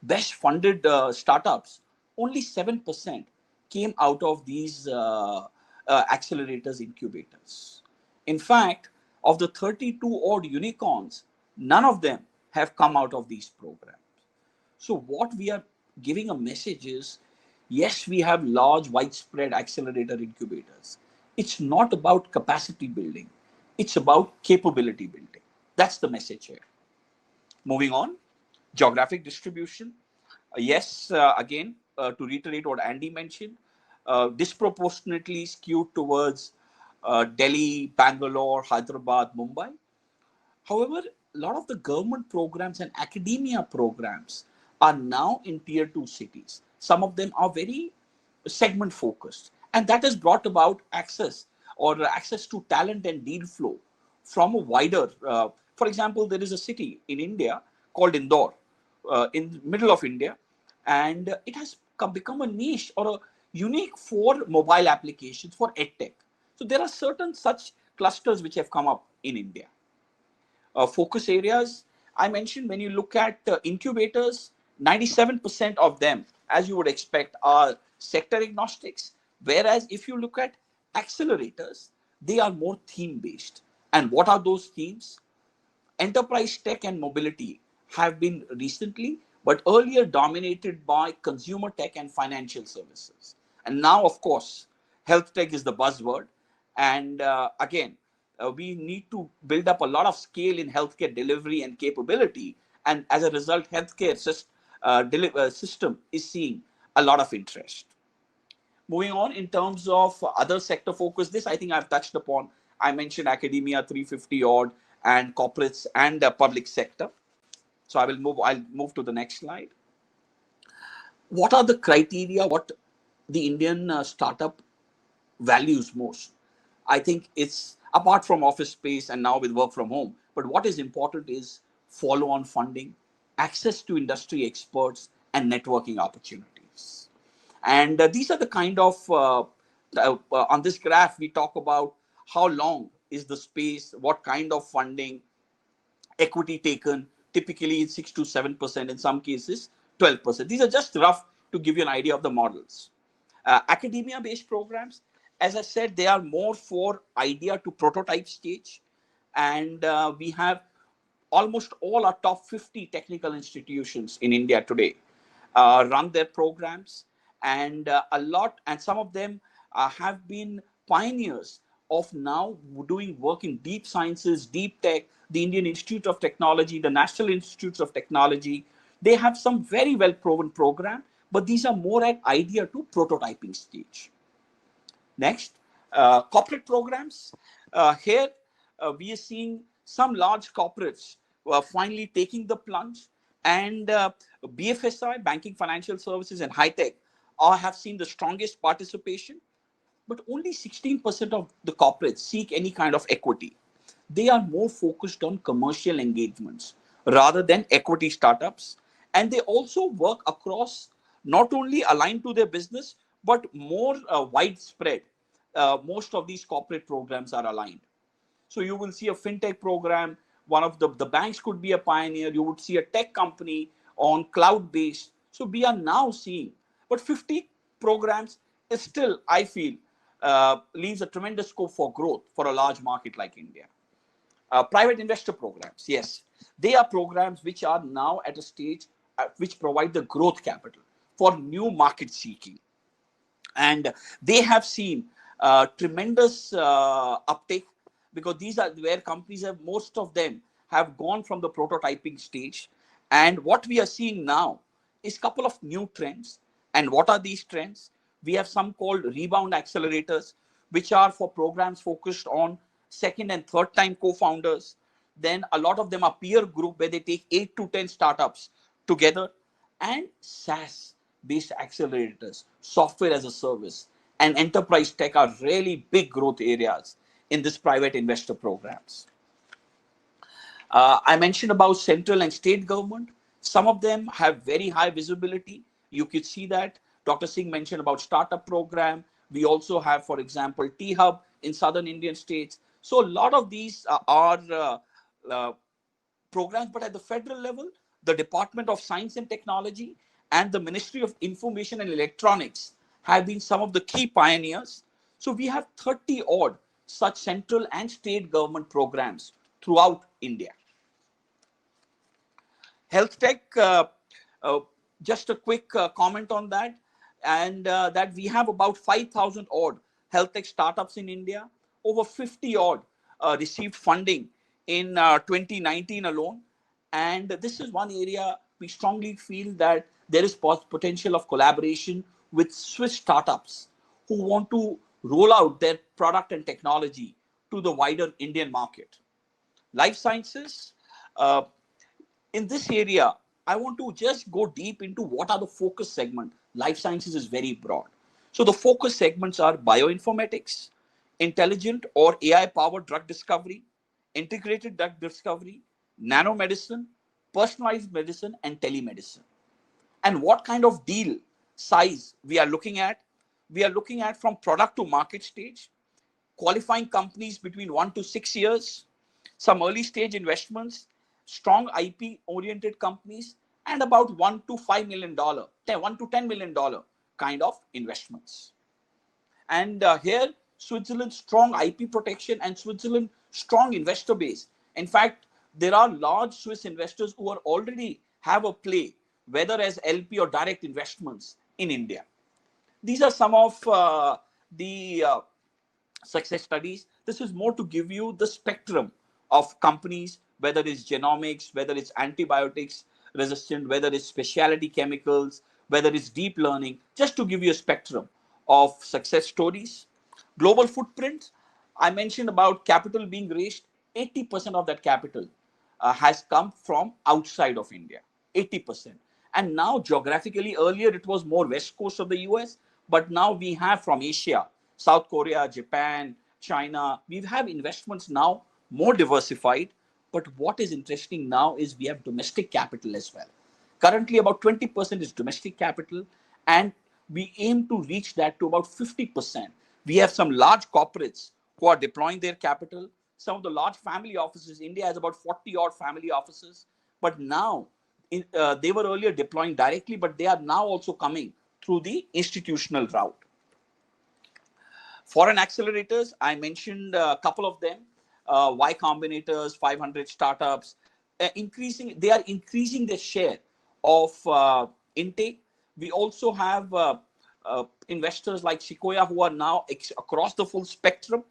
best funded startups, only 7% came out of these accelerators, incubators. In fact, of the 32 odd unicorns, none of them have come out of these programs. So what we are giving a message is, yes, we have large, widespread accelerator incubators. It's not about capacity building. It's about capability building. That's the message here. Moving on, geographic distribution. Yes, again, to reiterate what Andy mentioned, disproportionately skewed towards Delhi, Bangalore, Hyderabad, Mumbai. However, a lot of the government programs and academia programs are now in tier 2 cities. Some of them are very segment focused, and that has brought about access to talent and deal flow from a wider. For example, there is a city in India called Indore, in the middle of India, and it has become a niche or a unique for mobile applications for edtech. So there are certain such clusters which have come up in India. Focus areas, I mentioned, when you look at incubators, 97% of them, as you would expect, are sector agnostics. Whereas if you look at accelerators, they are more theme based. And what are those themes? Enterprise tech and mobility have been recently, but earlier dominated by consumer tech and financial services. And now, of course, health tech is the buzzword. And again, we need to build up a lot of scale in healthcare delivery and capability. And as a result, healthcare system is seeing a lot of interest. Moving on, in terms of other sector focus, this I think I've touched upon. I mentioned academia, 350 odd, and corporates and the public sector. So I'll move to the next slide. What are the criteria, what the Indian startup values most? I think it's apart from office space and now with work from home, but what is important is follow on funding, access to industry experts, and networking opportunities. And these are the kind of, on this graph, we talk about how long is the space, what kind of funding, equity taken, typically it's 6 to 7%, in some cases 12%. These are just rough to give you an idea of the models. Academia based programs, as I said, they are more for idea to prototype stage. And we have almost all our top 50 technical institutions in India today run their programs, and some of them have been pioneers of now doing work in deep sciences, deep tech, the Indian Institute of Technology, the National Institutes of Technology. They have some very well proven program, but these are more at idea to prototyping stage. Next, corporate programs. Here, we are seeing some large corporates who are finally taking the plunge, and BFSI, banking, financial services, and high tech have seen the strongest participation, but only 16% of the corporates seek any kind of equity. They are more focused on commercial engagements rather than equity startups. And they also work across, not only aligned to their business, but more widespread. Most of these corporate programs are aligned. So you will see a fintech program. One of the banks could be a pioneer. You would see a tech company on cloud based. So we are now seeing, but 50 programs is still, I feel, leaves a tremendous scope for growth for a large market like India. Private investor programs, yes, they are programs which are now at a stage which provide the growth capital for new market seeking. And they have seen tremendous uptake, because these are where companies have, most of them have gone from the prototyping stage. And what we are seeing now is a couple of new trends. And what are these trends? We have some called rebound accelerators, which are for programs focused on second and third time co-founders. Then a lot of them are peer group, where they take 8 to 10 startups together. And SaaS, AI-based accelerators, software as a service, and enterprise tech are really big growth areas in this private investor programs. I mentioned about central and state government. Some of them have very high visibility. You could see that. Dr. Singh mentioned about startup program. We also have, for example, T-Hub in southern Indian states. So a lot of these are programs, but at the federal level, the Department of Science and Technology and the Ministry of Information and Electronics have been some of the key pioneers. So we have 30 odd such central and state government programs throughout India. HealthTech, just a quick comment on that, and that we have about 5,000 odd HealthTech startups in India. Over 50 odd received funding in 2019 alone. And this is one area we strongly feel that there is potential of collaboration with Swiss startups who want to roll out their product and technology to the wider Indian market. Life sciences, in this area, I want to just go deep into what are the focus segments. Life sciences is very broad. So the focus segments are bioinformatics, intelligent or AI-powered drug discovery, integrated drug discovery, nanomedicine, personalized medicine, and telemedicine. And what kind of deal size we are looking at? We are looking at from product to market stage, qualifying companies between 1 to 6 years, some early stage investments, strong IP oriented companies, and about $1 to $5 million, $1 to $10 million kind of investments. And here, Switzerland's strong IP protection and Switzerland's strong investor base. In fact, there are large Swiss investors who are already have a play, whether as LP or direct investments in India. These are some of the success studies. This is more to give you the spectrum of companies, whether it's genomics, whether it's antibiotics resistant, whether it's specialty chemicals, whether it's deep learning, just to give you a spectrum of success stories. Global footprint, I mentioned about capital being raised. 80% of that capital has come from outside of India, 80%. And now geographically, earlier it was more west coast of the US, but now we have from Asia, South Korea, Japan, China. We have investments now more diversified. But what is interesting now is we have domestic capital as well. Currently, about 20% is domestic capital, and we aim to reach that to about 50%. We have some large corporates who are deploying their capital. Some of the large family offices, India has about 40 odd family offices, but now they were earlier deploying directly, but they are now also coming through the institutional route. Foreign accelerators, I mentioned a couple of them. Y Combinators, 500 startups, they are increasing their share of intake. We also have investors like Sequoia who are now across the full spectrum,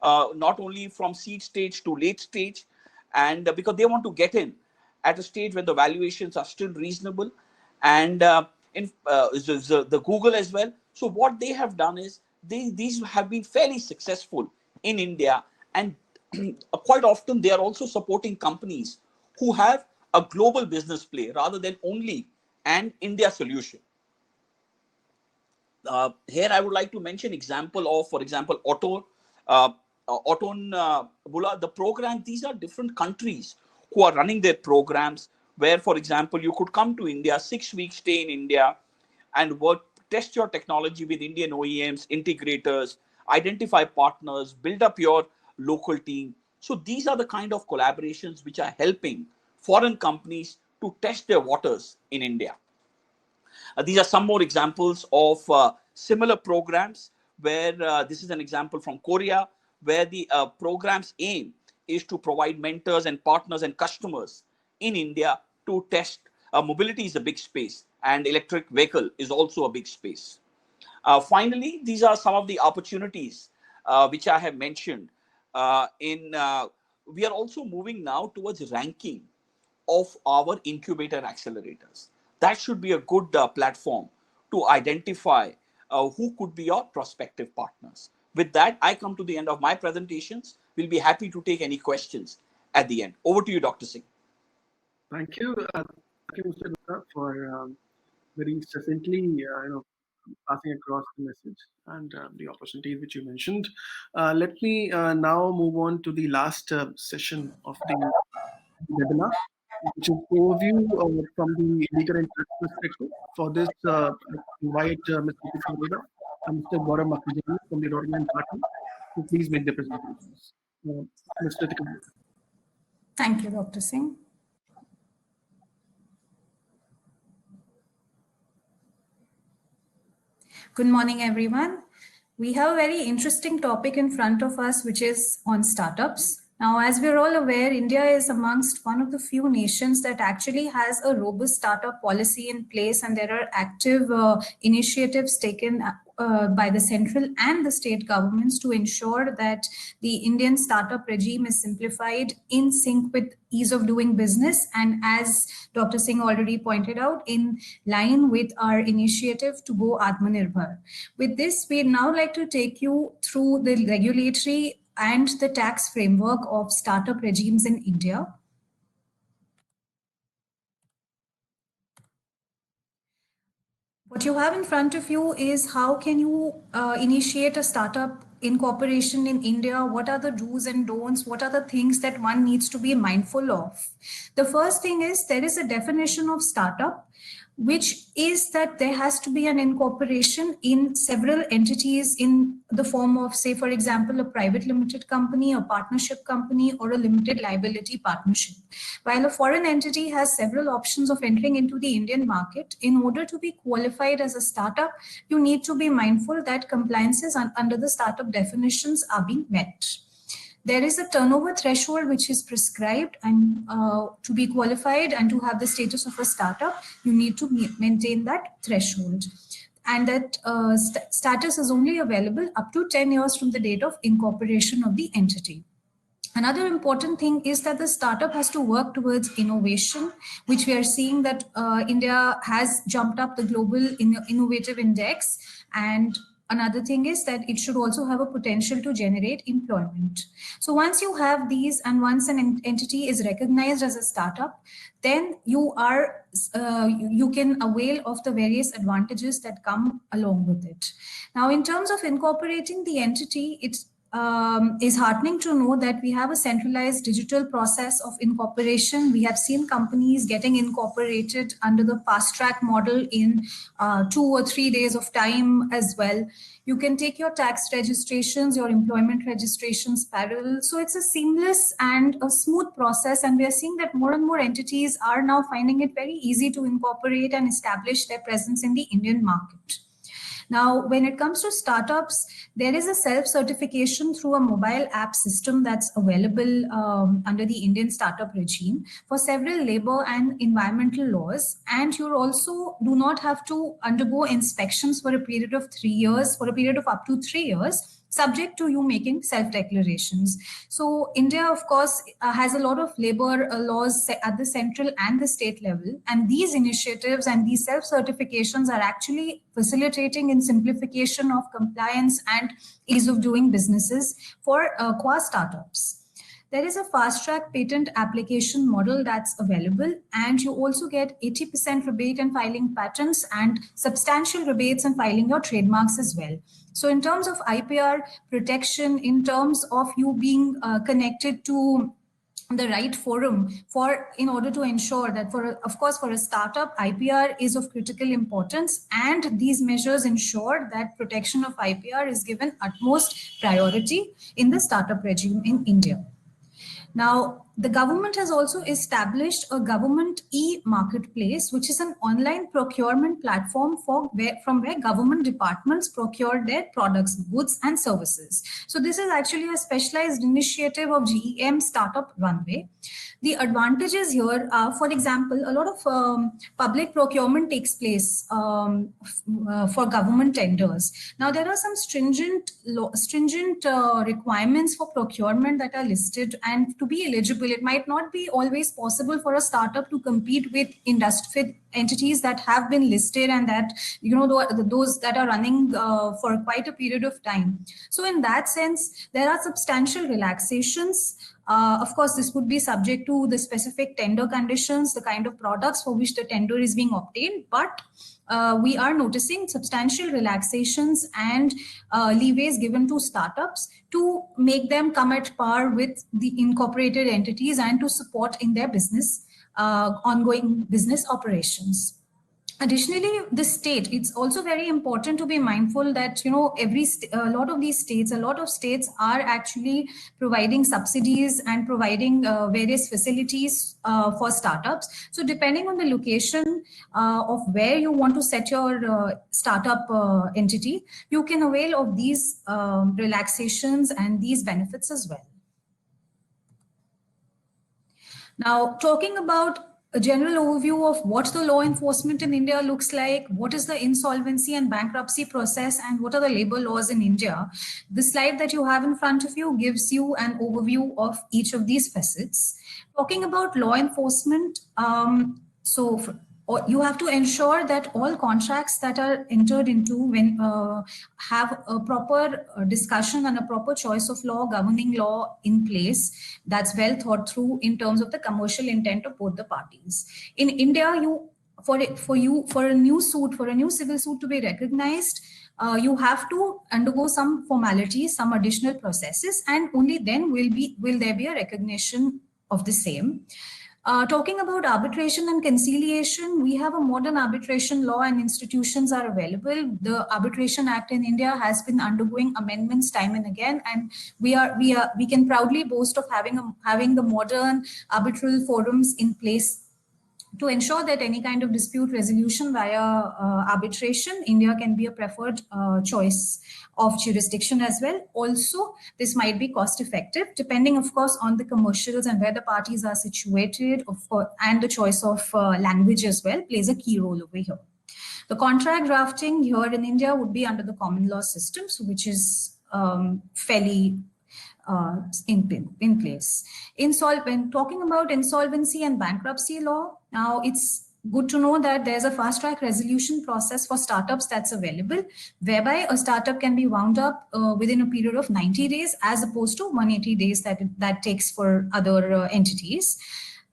not only from seed stage to late stage, and because they want to get in at a stage when the valuations are still reasonable, and the Google as well. So what they have done is these have been fairly successful in India, and quite often they are also supporting companies who have a global business play rather than only an India solution. Here I would like to mention example of, for example, Bula, the program. These are different countries who are running their programs where, for example, you could come to India, 6 weeks stay in India and work, test your technology with Indian OEMs, integrators, identify partners, build up your local team. So these are the kind of collaborations which are helping foreign companies to test their waters in India. These are some more examples of similar programs where this is an example from Korea, where the program's aim is to provide mentors and partners and customers in India to test. Mobility is a big space, and electric vehicle is also a big space. Finally, these are some of the opportunities which I have mentioned. We are also moving now towards ranking of our incubator accelerators. That should be a good platform to identify who could be your prospective partners. With that, I come to the end of my presentations. We'll be happy to take any questions at the end. Over to you, Dr. Singh. Thank you. Thank you, Mr. Gupta, for very succinctly, passing across the message and the opportunities which you mentioned. Let me now move on to the last session of the webinar, which is overview from the legal and tax perspective. For this, I invite Mr. Kishore and Mr. Gaurav Makhrijani from the Rotterdam Party to please make the presentations. Mr. Tikam. Thank you, Dr. Singh. Good morning, everyone. We have a very interesting topic in front of us, which is on startups. Now, as we're all aware, India is amongst one of the few nations that actually has a robust startup policy in place, and there are active initiatives taken by the central and the state governments to ensure that the Indian startup regime is simplified in sync with ease of doing business, and as Dr. Singh already pointed out, in line with our initiative to go Atmanirbhar. With this, we'd now like to take you through the regulatory and the tax framework of startup regimes in India. What you have in front of you is how can you initiate a startup incorporation in India? What are the do's and don'ts? What are the things that one needs to be mindful of? The first thing is there is a definition of startup, which is that there has to be an incorporation in several entities in the form of, say, for example, a private limited company, a partnership company, or a limited liability partnership. While a foreign entity has several options of entering into the Indian market, in order to be qualified as a startup, you need to be mindful that compliances under the startup definitions are being met. There is a turnover threshold which is prescribed, and to be qualified and to have the status of a startup, you need to maintain that threshold. And that status is only available up to 10 years from the date of incorporation of the entity. Another important thing is that the startup has to work towards innovation, which we are seeing that India has jumped up the global innovative index. And another thing is that it should also have a potential to generate employment. So once you have these, and once an entity is recognized as a startup, then you can avail of the various advantages that come along with it. Now, in terms of incorporating the entity, it's is heartening to know that we have a centralized digital process of incorporation. We have seen companies getting incorporated under the fast track model in 2 or 3 days of time as well. You can take your tax registrations, your employment registrations parallel. So it's a seamless and a smooth process. And we are seeing that more and more entities are now finding it very easy to incorporate and establish their presence in the Indian market. Now, when it comes to startups, there is a self-certification through a mobile app system that's available under the Indian startup regime for several labor and environmental laws. And you also do not have to undergo inspections for a period of 3 years, for a period of up to 3 years, subject to you making self-declarations. So India, of course, has a lot of labor laws at the central and the state level. And these initiatives and these self-certifications are actually facilitating in simplification of compliance and ease of doing businesses for qua startups. There is a fast track patent application model that's available, and you also get 80% rebate in filing patents and substantial rebates in filing your trademarks as well. So in terms of IPR protection, in terms of you being connected to the right forum in order to ensure that of course for a startup, IPR is of critical importance, and these measures ensure that protection of IPR is given utmost priority in the startup regime in India. Now, the government has also established a government e-marketplace, which is an online procurement platform from where government departments procure their products, goods, and services. So this is actually a specialized initiative of GEM Startup Runway. The advantages here are, for example, a lot of public procurement takes place for government tenders. Now, there are some stringent requirements for procurement that are listed, and to be eligible, it might not be always possible for a startup to compete with entities that have been listed and that, those that are running for quite a period of time. So in that sense, there are substantial relaxations. Of course, this would be subject to the specific tender conditions, the kind of products for which the tender is being obtained, but we are noticing substantial relaxations and leeways given to startups to make them come at par with the incorporated entities and to support in their business, ongoing business operations. Additionally, the state, it's also very important to be mindful that, a lot of states are actually providing subsidies and providing various facilities for startups. So depending on the location of where you want to set your startup entity, you can avail of these relaxations and these benefits as well. Now, talking about a general overview of what the law enforcement in India looks like, what is the insolvency and bankruptcy process, and what are the labor laws in India. The slide that you have in front of you gives you an overview of each of these facets. Talking about law enforcement, you have to ensure that all contracts that are entered into when have a proper discussion and a proper choice of law, governing law in place that's well thought through in terms of the commercial intent of both the parties. In India, for a new civil suit to be recognized, you have to undergo some formalities, some additional processes, and only then will there be a recognition of the same. Talking about arbitration and conciliation, we have a modern arbitration law and institutions are available. The Arbitration Act in India has been undergoing amendments time and again, and we can proudly boast of having the modern arbitral forums in place to ensure that any kind of dispute resolution via arbitration, India can be a preferred choice of jurisdiction as well. Also, this might be cost effective, depending, of course, on the commercials and where the parties are situated, and the choice of language as well plays a key role over here. The contract drafting here in India would be under the common law systems, which is fairly in place. Talking about insolvency and bankruptcy law, now it's good to know that there's a fast track resolution process for startups that's available, whereby a startup can be wound up within a period of 90 days as opposed to 180 days that takes for other entities.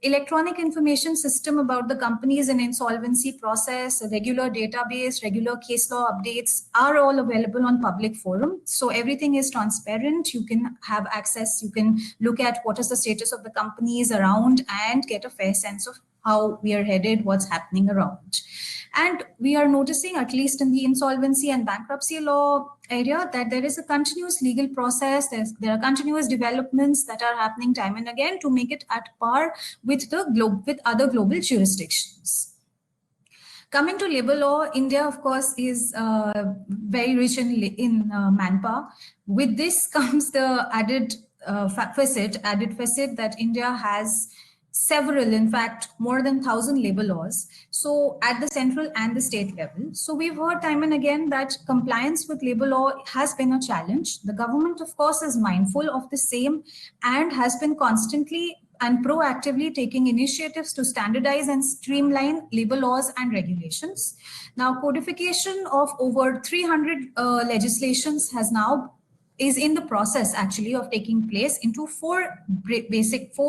Electronic information system about the companies and insolvency process, a regular database, regular case law updates are all available on public forum. So everything is transparent. You can have access. You can look at what is the status of the companies around and get a fair sense of how we are headed, what's happening around. And we are noticing, at least in the insolvency and bankruptcy law area, that there is a continuous legal process. There are continuous developments that are happening time and again to make it at par with other global jurisdictions. Coming to labor law, India, of course, is very rich in manpower. With this comes the added facet that India has several, in fact, more than 1,000 labor laws. So at the central and the state level. So we've heard time and again that compliance with labor law has been a challenge. The government, of course, is mindful of the same and has been constantly and proactively taking initiatives to standardize and streamline labor laws and regulations. Now, codification of over 300 legislations is in the process actually of taking place into four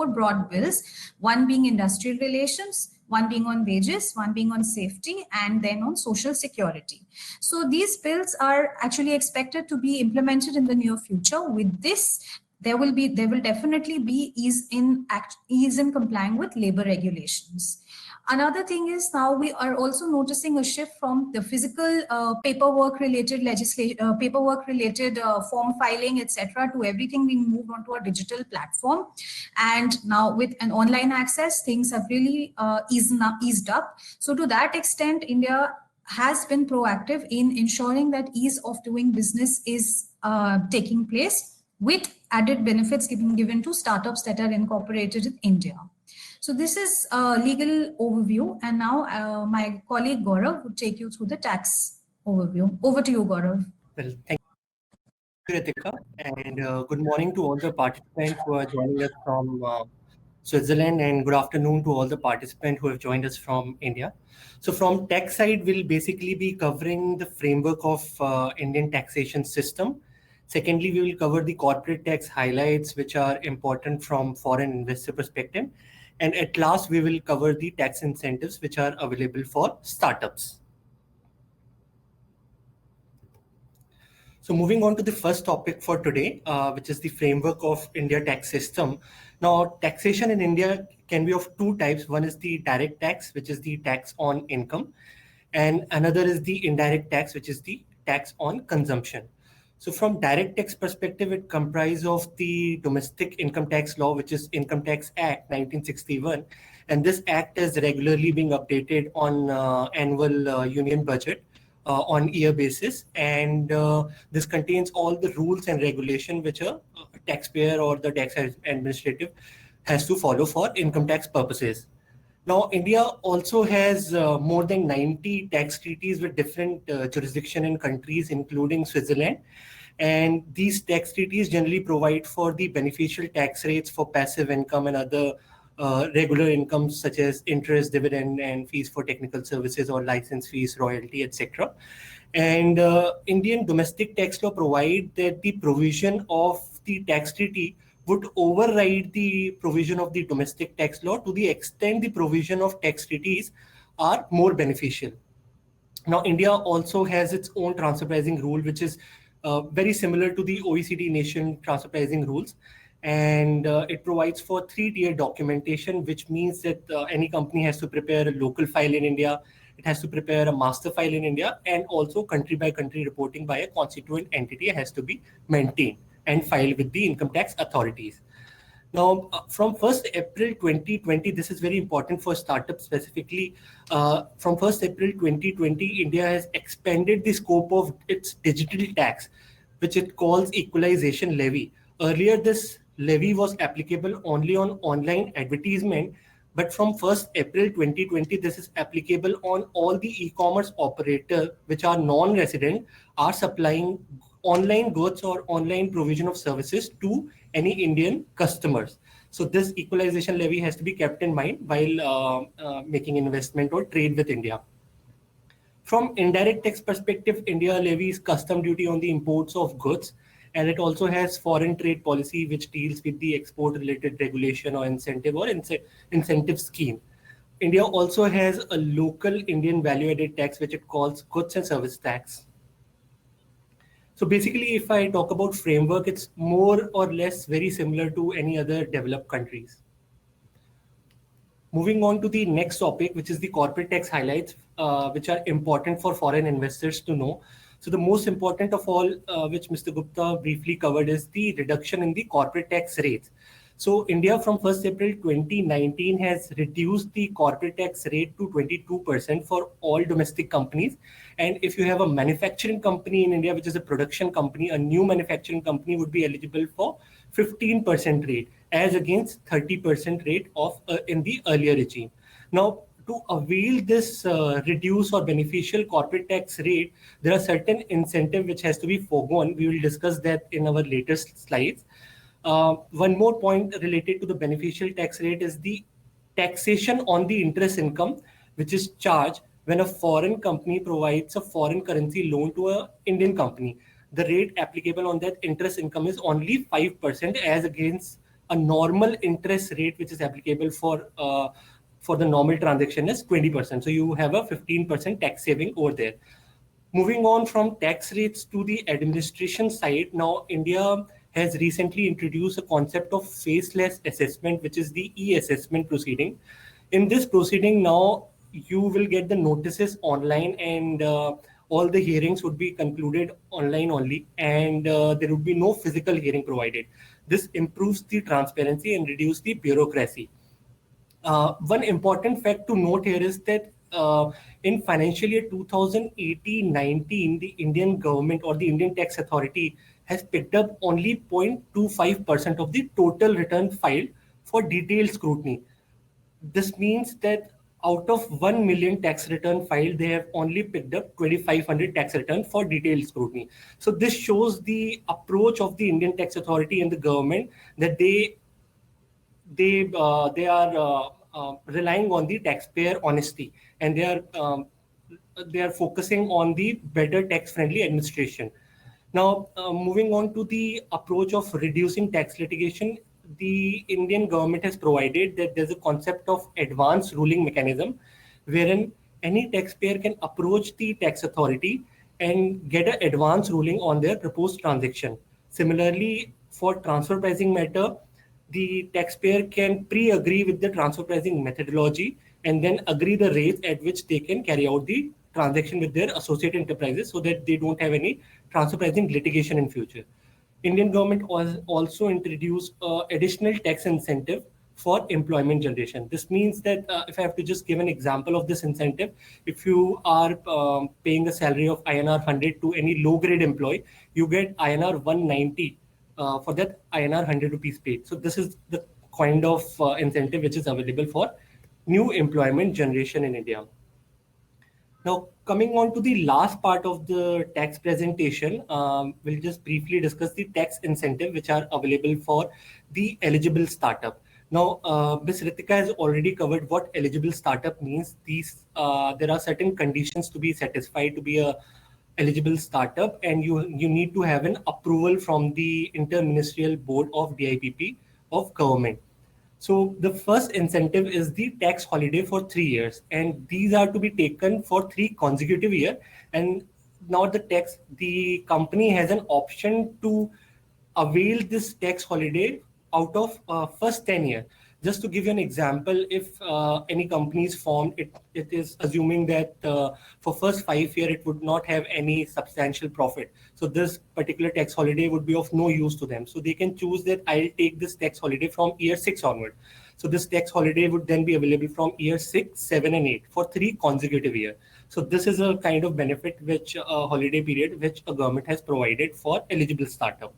broad bills, one being industrial relations, one being on wages, one being on safety, and then on social security. So these bills are actually expected to be implemented in the near future. With this, there will definitely be ease in complying with labor regulations. Another thing is now we are also noticing a shift from the physical paperwork-related form filing, etc., to everything being moved onto a digital platform. And now with an online access, things have really eased up. So to that extent, India has been proactive in ensuring that ease of doing business is taking place, with added benefits given to startups that are incorporated in India. So this is a legal overview. And now my colleague Gaurav would take you through the tax overview. Over to you, Gaurav. Well, thank you, Ritika, and good morning to all the participants who are joining us from Switzerland, and good afternoon to all the participants who have joined us from India. So from tech side, we'll basically be covering the framework of Indian taxation system. Secondly, we will cover the corporate tax highlights, which are important from foreign investor perspective. And at last, we will cover the tax incentives, which are available for startups. So moving on to the first topic for today, which is the framework of India tax system. Now, taxation in India can be of two types. One is the direct tax, which is the tax on income, and another is the indirect tax, which is the tax on consumption. So from direct tax perspective, it comprises of the domestic income tax law, which is Income Tax Act 1961. And this act is regularly being updated on annual union budget on year basis. And this contains all the rules and regulation which a taxpayer or the tax administrative has to follow for income tax purposes. Now, India also has more than 90 tax treaties with different jurisdiction in countries, including Switzerland. And these tax treaties generally provide for the beneficial tax rates for passive income and other regular incomes such as interest, dividend, and fees for technical services or license fees, royalty, etc. And Indian domestic tax law provide that the provision of the tax treaty would override the provision of the domestic tax law to the extent the provision of tax treaties are more beneficial. Now, India also has its own transfer pricing rule, which is very similar to the OECD nation transfer pricing rules. And it provides for 3-tier documentation, which means that any company has to prepare a local file in India, it has to prepare a master file in India, and also country by country reporting by a constituent entity has to be maintained and filed with the income tax authorities. Now, from 1st April 2020, this is very important for startups specifically. From 1st April 2020, India has expanded the scope of its digital tax, which it calls equalization levy. Earlier, this levy was applicable only on online advertisement, but from 1st April 2020, this is applicable on all the e-commerce operators which are non-resident, are supplying online goods or online provision of services to any Indian customers. So this equalization levy has to be kept in mind while making investment or trade with India. From indirect tax perspective, India levies custom duty on the imports of goods, and it also has foreign trade policy which deals with the export related regulation or incentive scheme. India also has a local Indian value added tax which it calls goods and service tax. So basically, if I talk about framework, it's more or less very similar to any other developed countries. Moving on to the next topic, which is the corporate tax highlights, which are important for foreign investors to know. So the most important of all, which Mr. Gupta briefly covered, is the reduction in the corporate tax rates. So India from 1st April 2019 has reduced the corporate tax rate to 22% for all domestic companies. And if you have a manufacturing company in India, which is a production company, a new manufacturing company would be eligible for 15% rate as against 30% rate of in the earlier regime. Now, to avail this reduced or beneficial corporate tax rate, there are certain incentive which has to be foregone. We will discuss that in our later slides. One more point related to the beneficial tax rate is the taxation on the interest income, which is charged when a foreign company provides a foreign currency loan to an Indian company. The rate applicable on that interest income is only 5% as against a normal interest rate, which is applicable for the normal transaction is 20%. So you have a 15% tax saving over there. Moving on from tax rates to the administration side, now India has recently introduced a concept of faceless assessment, which is the e-assessment proceeding. In this proceeding, now you will get the notices online, and all the hearings would be concluded online only, and there would be no physical hearing provided. This improves the transparency and reduces the bureaucracy. One important fact to note here is that in financial year 2018-19, the Indian government or the Indian tax authority has picked up only 0.25% of the total return filed for detailed scrutiny. This means that out of 1 million tax return filed, they have only picked up 2,500 tax return for detailed scrutiny. So this shows the approach of the Indian tax authority and the government, that they are relying on the taxpayer honesty, and they are focusing on the better tax-friendly administration. Now, moving on to the approach of reducing tax litigation, the Indian government has provided that there's a concept of advanced ruling mechanism, wherein any taxpayer can approach the tax authority and get an advance ruling on their proposed transaction. Similarly, for transfer pricing matter, the taxpayer can pre-agree with the transfer pricing methodology and then agree the rates at which they can carry out the transaction with their associate enterprises so that they don't have any transfer pricing litigation in future. Indian government also introduced additional tax incentive for employment generation. This means that if I have to just give an example of this incentive, if you are paying a salary of INR 100 to any low grade employee, you get INR 190 for that INR 100 rupees paid. So this is the kind of incentive which is available for new employment generation in India. Now, coming on to the last part of the tax presentation, we'll just briefly discuss the tax incentive which are available for the eligible startup. Now, Ms. Ritika has already covered what eligible startup means. There are certain conditions to be satisfied to be a eligible startup, and you need to have an approval from the Inter-Ministerial Board of DIPP of government. So the first incentive is the tax holiday for 3 years, and these are to be taken for 3 consecutive years. And now the company has an option to avail this tax holiday out of first 10 years. Just to give you an example, if any company is formed, it is assuming that for first 5 years it would not have any substantial profit. So this particular tax holiday would be of no use to them. So they can choose that I'll take this tax holiday from year 6 onward. So this tax holiday would then be available from year 6, 7, and 8 for 3 consecutive years. So this is a kind of benefit which a holiday period which a government has provided for eligible startup.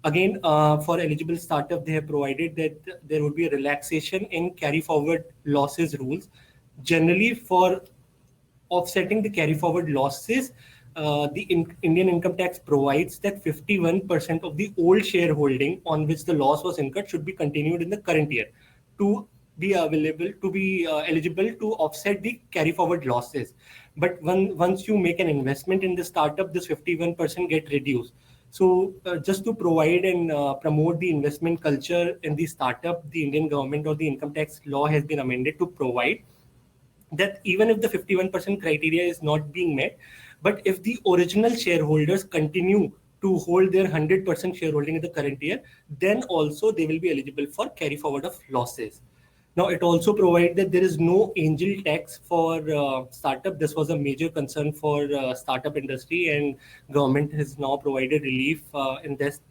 Again, for eligible startup, they have provided that there would be a relaxation in carry forward losses rules. Generally, for offsetting the carry forward losses, the Indian income tax provides that 51% of the old shareholding on which the loss was incurred should be continued in the current year to be eligible to offset the carry forward losses. But once you make an investment in the startup, this 51% get reduced. So just to provide and promote the investment culture in the startup, the Indian government or the income tax law has been amended to provide that even if the 51% criteria is not being met, but if the original shareholders continue to hold their 100% shareholding in the current year, then also they will be eligible for carry forward of losses. Now, it also provides that there is no angel tax for startup. This was a major concern for startup industry, and government has now provided relief in this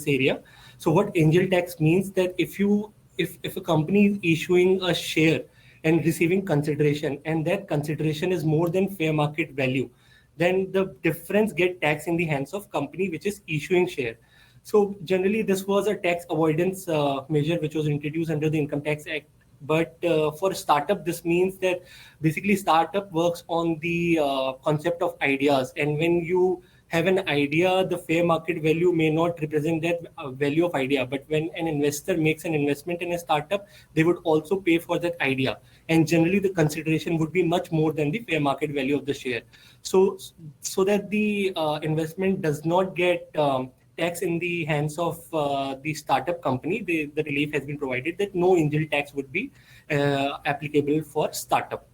area. So, what angel tax means that if a company is issuing a share and receiving consideration, and that consideration is more than fair market value, then the difference get taxed in the hands of company which is issuing share. So generally, this was a tax avoidance measure which was introduced under the Income Tax Act. But for startup, this means that basically startup works on the concept of ideas. And when you have an idea, the fair market value may not represent that value of idea. But when an investor makes an investment in a startup, they would also pay for that idea. And generally, the consideration would be much more than the fair market value of the share. So that the investment does not get tax in the hands of the startup company, the relief has been provided that no angel tax would be applicable for startup.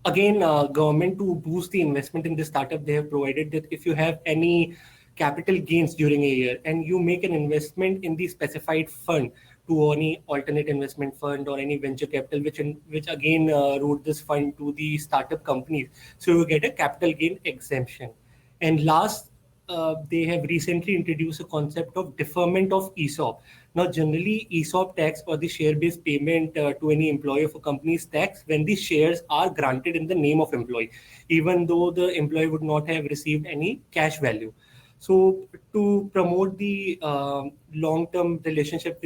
Again, government to boost the investment in the startup, they have provided that if you have any capital gains during a year and you make an investment in the specified fund to any alternate investment fund or any venture capital, which again route this fund to the startup companies, so you get a capital gain exemption. And last, they have recently introduced a concept of deferment of ESOP. Now, generally, ESOP tax or the share-based payment to any employee of a company is taxed when the shares are granted in the name of employee, even though the employee would not have received any cash value. So, to promote the long-term relationship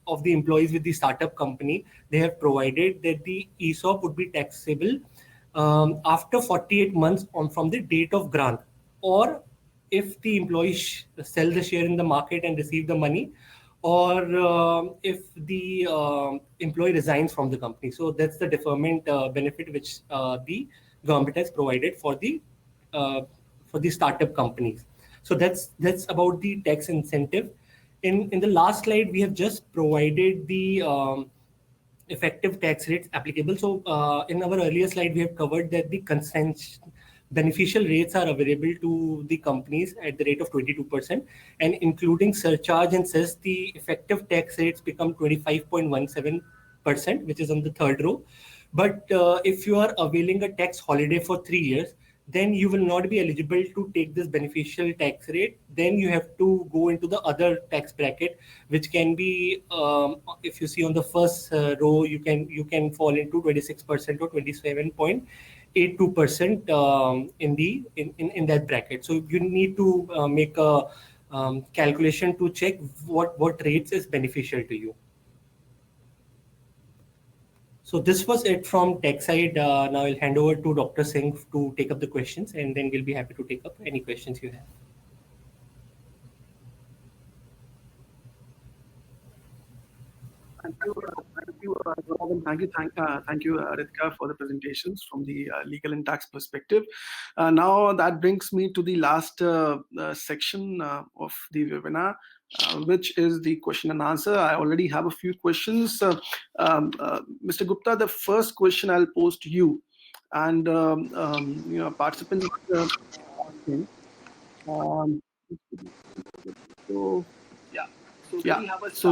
of the employees with the startup company, they have provided that the ESOP would be taxable after 48 months from the date of grant, or if the employee sell the share in the market and receive the money, or if the employee resigns from the company. So that's the deferment benefit which the government has provided for the startup companies. So that's about the tax incentive. In the last slide, we have just provided the effective tax rates applicable. So in our earlier slide, we have covered that the beneficial rates are available to the companies at the rate of 22%, and including surcharge and cess, the effective tax rates become 25.17%, which is on the third row. But if you are availing a tax holiday for 3 years, then you will not be eligible to take this beneficial tax rate. Then you have to go into the other tax bracket, which can be, if you see on the first row, you can fall into 26% or 27.82% in that bracket. So you need to make a calculation to check what rates is beneficial to you. So this was it from tech side. Now I'll hand over to Dr. Singh to take up the questions, and then we'll be happy to take up any questions you have. Thank you, Ritika, for the presentations from the legal and tax perspective. Now that brings me to the last section of the webinar, which is the question and answer. I already have a few questions. Mr. Gupta, the first question I'll pose to you, and participants. So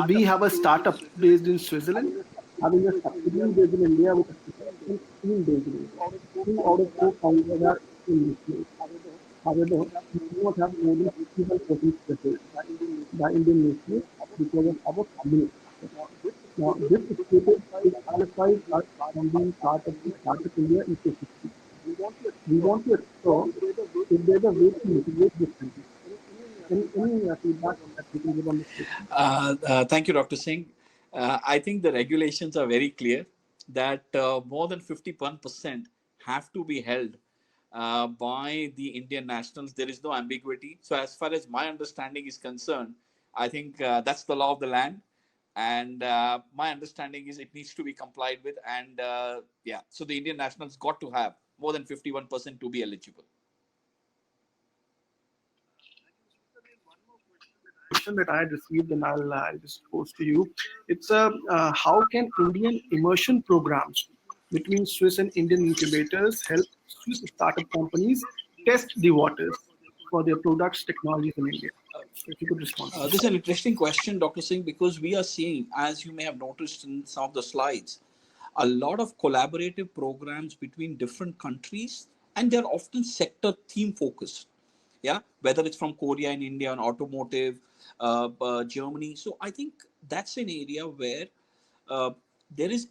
we have a startup based in Switzerland, having a subsidiary based in India with a team based in India. 2 out of 4 founders are in this place. However, we do not have more than 51% presence by Indian nationals because of our combination. Now, this status qualifies us from being part of the Startup India ecosystem. We want to explore if there's a way to mitigate this country. Any feedback that we can give on this question? Thank you, Dr. Singh. I think the regulations are very clear that more than 51% have to be held by the Indian nationals. There is no ambiguity. So as far as my understanding is concerned, I think that's the law of the land. And my understanding is it needs to be complied with. And so the Indian nationals got to have more than 51% to be eligible. Question that I had received, and I'll just pose to you. It's how can Indian immersion programs between Swiss and Indian incubators help Swiss startup companies test the waters for their products, technologies in India? If you could respond. This is an interesting question, Dr. Singh, because we are seeing, as you may have noticed in some of the slides, a lot of collaborative programs between different countries, and they're often sector theme focused. Yeah, whether it's from Korea and India on automotive, Germany. So I think that's an area where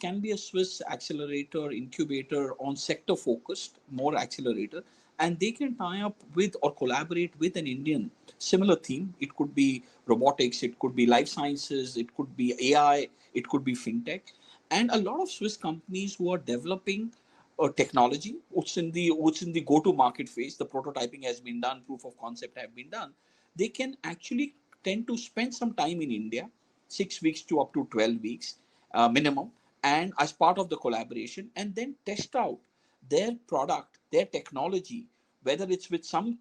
can be a Swiss accelerator incubator on sector focused, more accelerator, and they can tie up with or collaborate with an Indian similar theme. It could be robotics, it could be life sciences, it could be AI, it could be fintech, and a lot of Swiss companies who are developing technology, which in the go-to-market phase, the prototyping has been done, proof of concept have been done. They can actually tend to spend some time in India, 6 weeks to up to 12 weeks minimum, and as part of the collaboration, and then test out their product, their technology, whether it's with some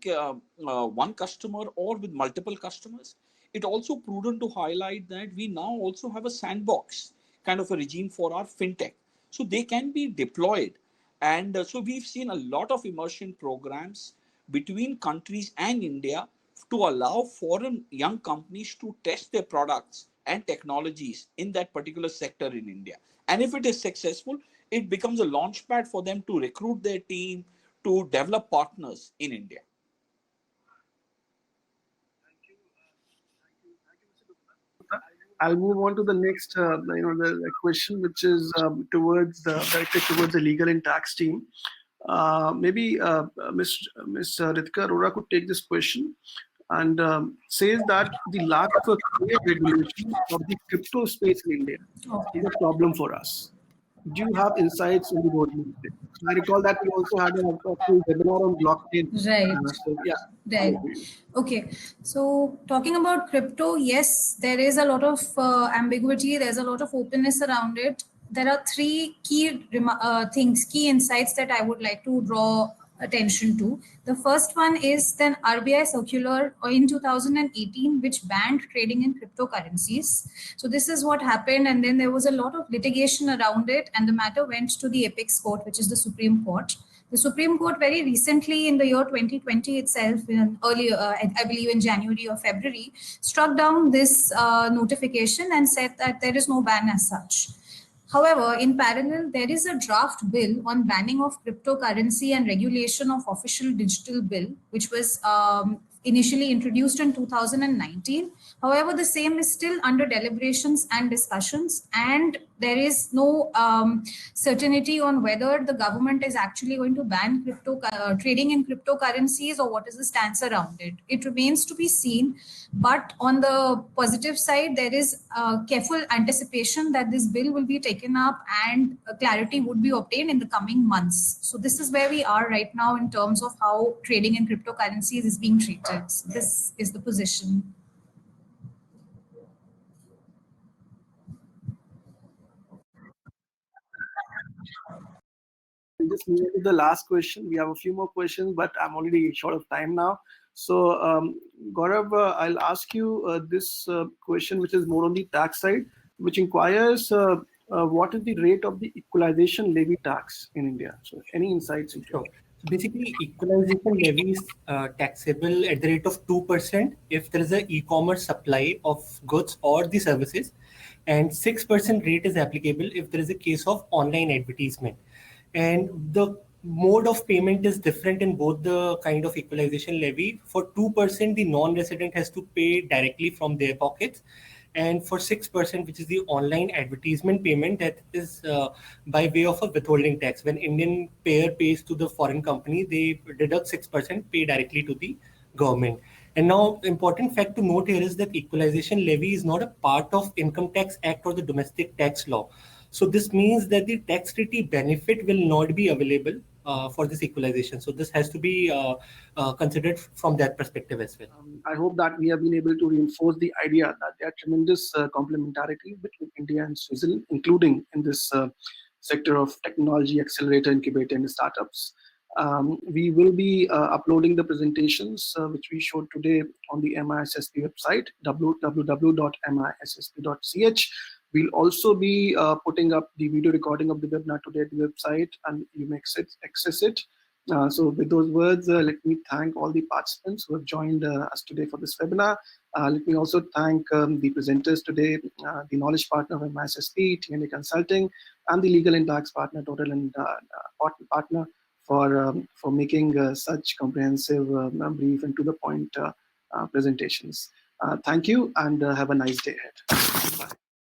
one customer or with multiple customers. It also prudent to highlight that we now also have a sandbox kind of a regime for our fintech, so they can be deployed. And so we've seen a lot of immersion programs between countries and India to allow foreign young companies to test their products and technologies in that particular sector in India. And if it is successful, it becomes a launchpad for them to recruit their team, to develop partners in India. I'll move on to the next, the question, which is directed towards the legal and tax team. Maybe Ms. Ritika Arora could take this question, and says that the lack of a clear regulation of the crypto space in India is a problem for us. Do you have insights on the roadmap? I recall that we also had a webinar on blockchain. Right. Right. Okay. So talking about crypto, yes, there is a lot of ambiguity. There's a lot of openness around it. There are 3 key key insights that I would like to draw attention to. The first one is then RBI circular in 2018, which banned trading in cryptocurrencies. So this is what happened, and then there was a lot of litigation around it, and the matter went to the apex court, which is the Supreme Court. The Supreme Court very recently in the year 2020 itself, in earlier, I believe in January or February, struck down this notification and said that there is no ban as such. However, in parallel, there is a draft bill on banning of cryptocurrency and regulation of official digital bill, which was initially introduced in 2019. However, the same is still under deliberations and discussions, and there is no certainty on whether the government is actually going to ban trading in cryptocurrencies or what is the stance around it. It remains to be seen. But on the positive side, there is careful anticipation that this bill will be taken up and clarity would be obtained in the coming months. So this is where we are right now in terms of how trading in cryptocurrencies is being treated. So this is the position. We'll just move to the last question. We have a few more questions, but I'm already short of time now. So, Gaurav, I'll ask you this question, which is more on the tax side, which inquires what is the rate of the equalization levy tax in India? So, any insights? Sure. So basically, equalization levy is taxable at the rate of 2% if there is an e-commerce supply of goods or the services, and 6% rate is applicable if there is a case of online advertisement. And the mode of payment is different in both the kind of equalization levy. For 2%, the non-resident has to pay directly from their pockets. And for 6%, which is the online advertisement payment, that is by way of a withholding tax. When Indian payer pays to the foreign company, they deduct 6%, pay directly to the government. And now, important fact to note here is that equalization levy is not a part of Income Tax Act or the domestic tax law. So this means that the tax treaty benefit will not be available for this equalization. So this has to be considered from that perspective as well. I hope that we have been able to reinforce the idea that there are tremendous complementarities between India and Switzerland, including in this sector of technology, accelerator, incubator, and startups. We will be uploading the presentations which we showed today on the MISSP website, www.missp.ch. We'll also be putting up the video recording of the webinar today at the website, and you may access it. So with those words, let me thank all the participants who have joined us today for this webinar. Let me also thank the presenters today, the knowledge partner of MISSP, TNA Consulting, and the legal and tax partner, Total and partner for making such comprehensive, brief and to the point presentations. Thank you, and have a nice day ahead. Bye.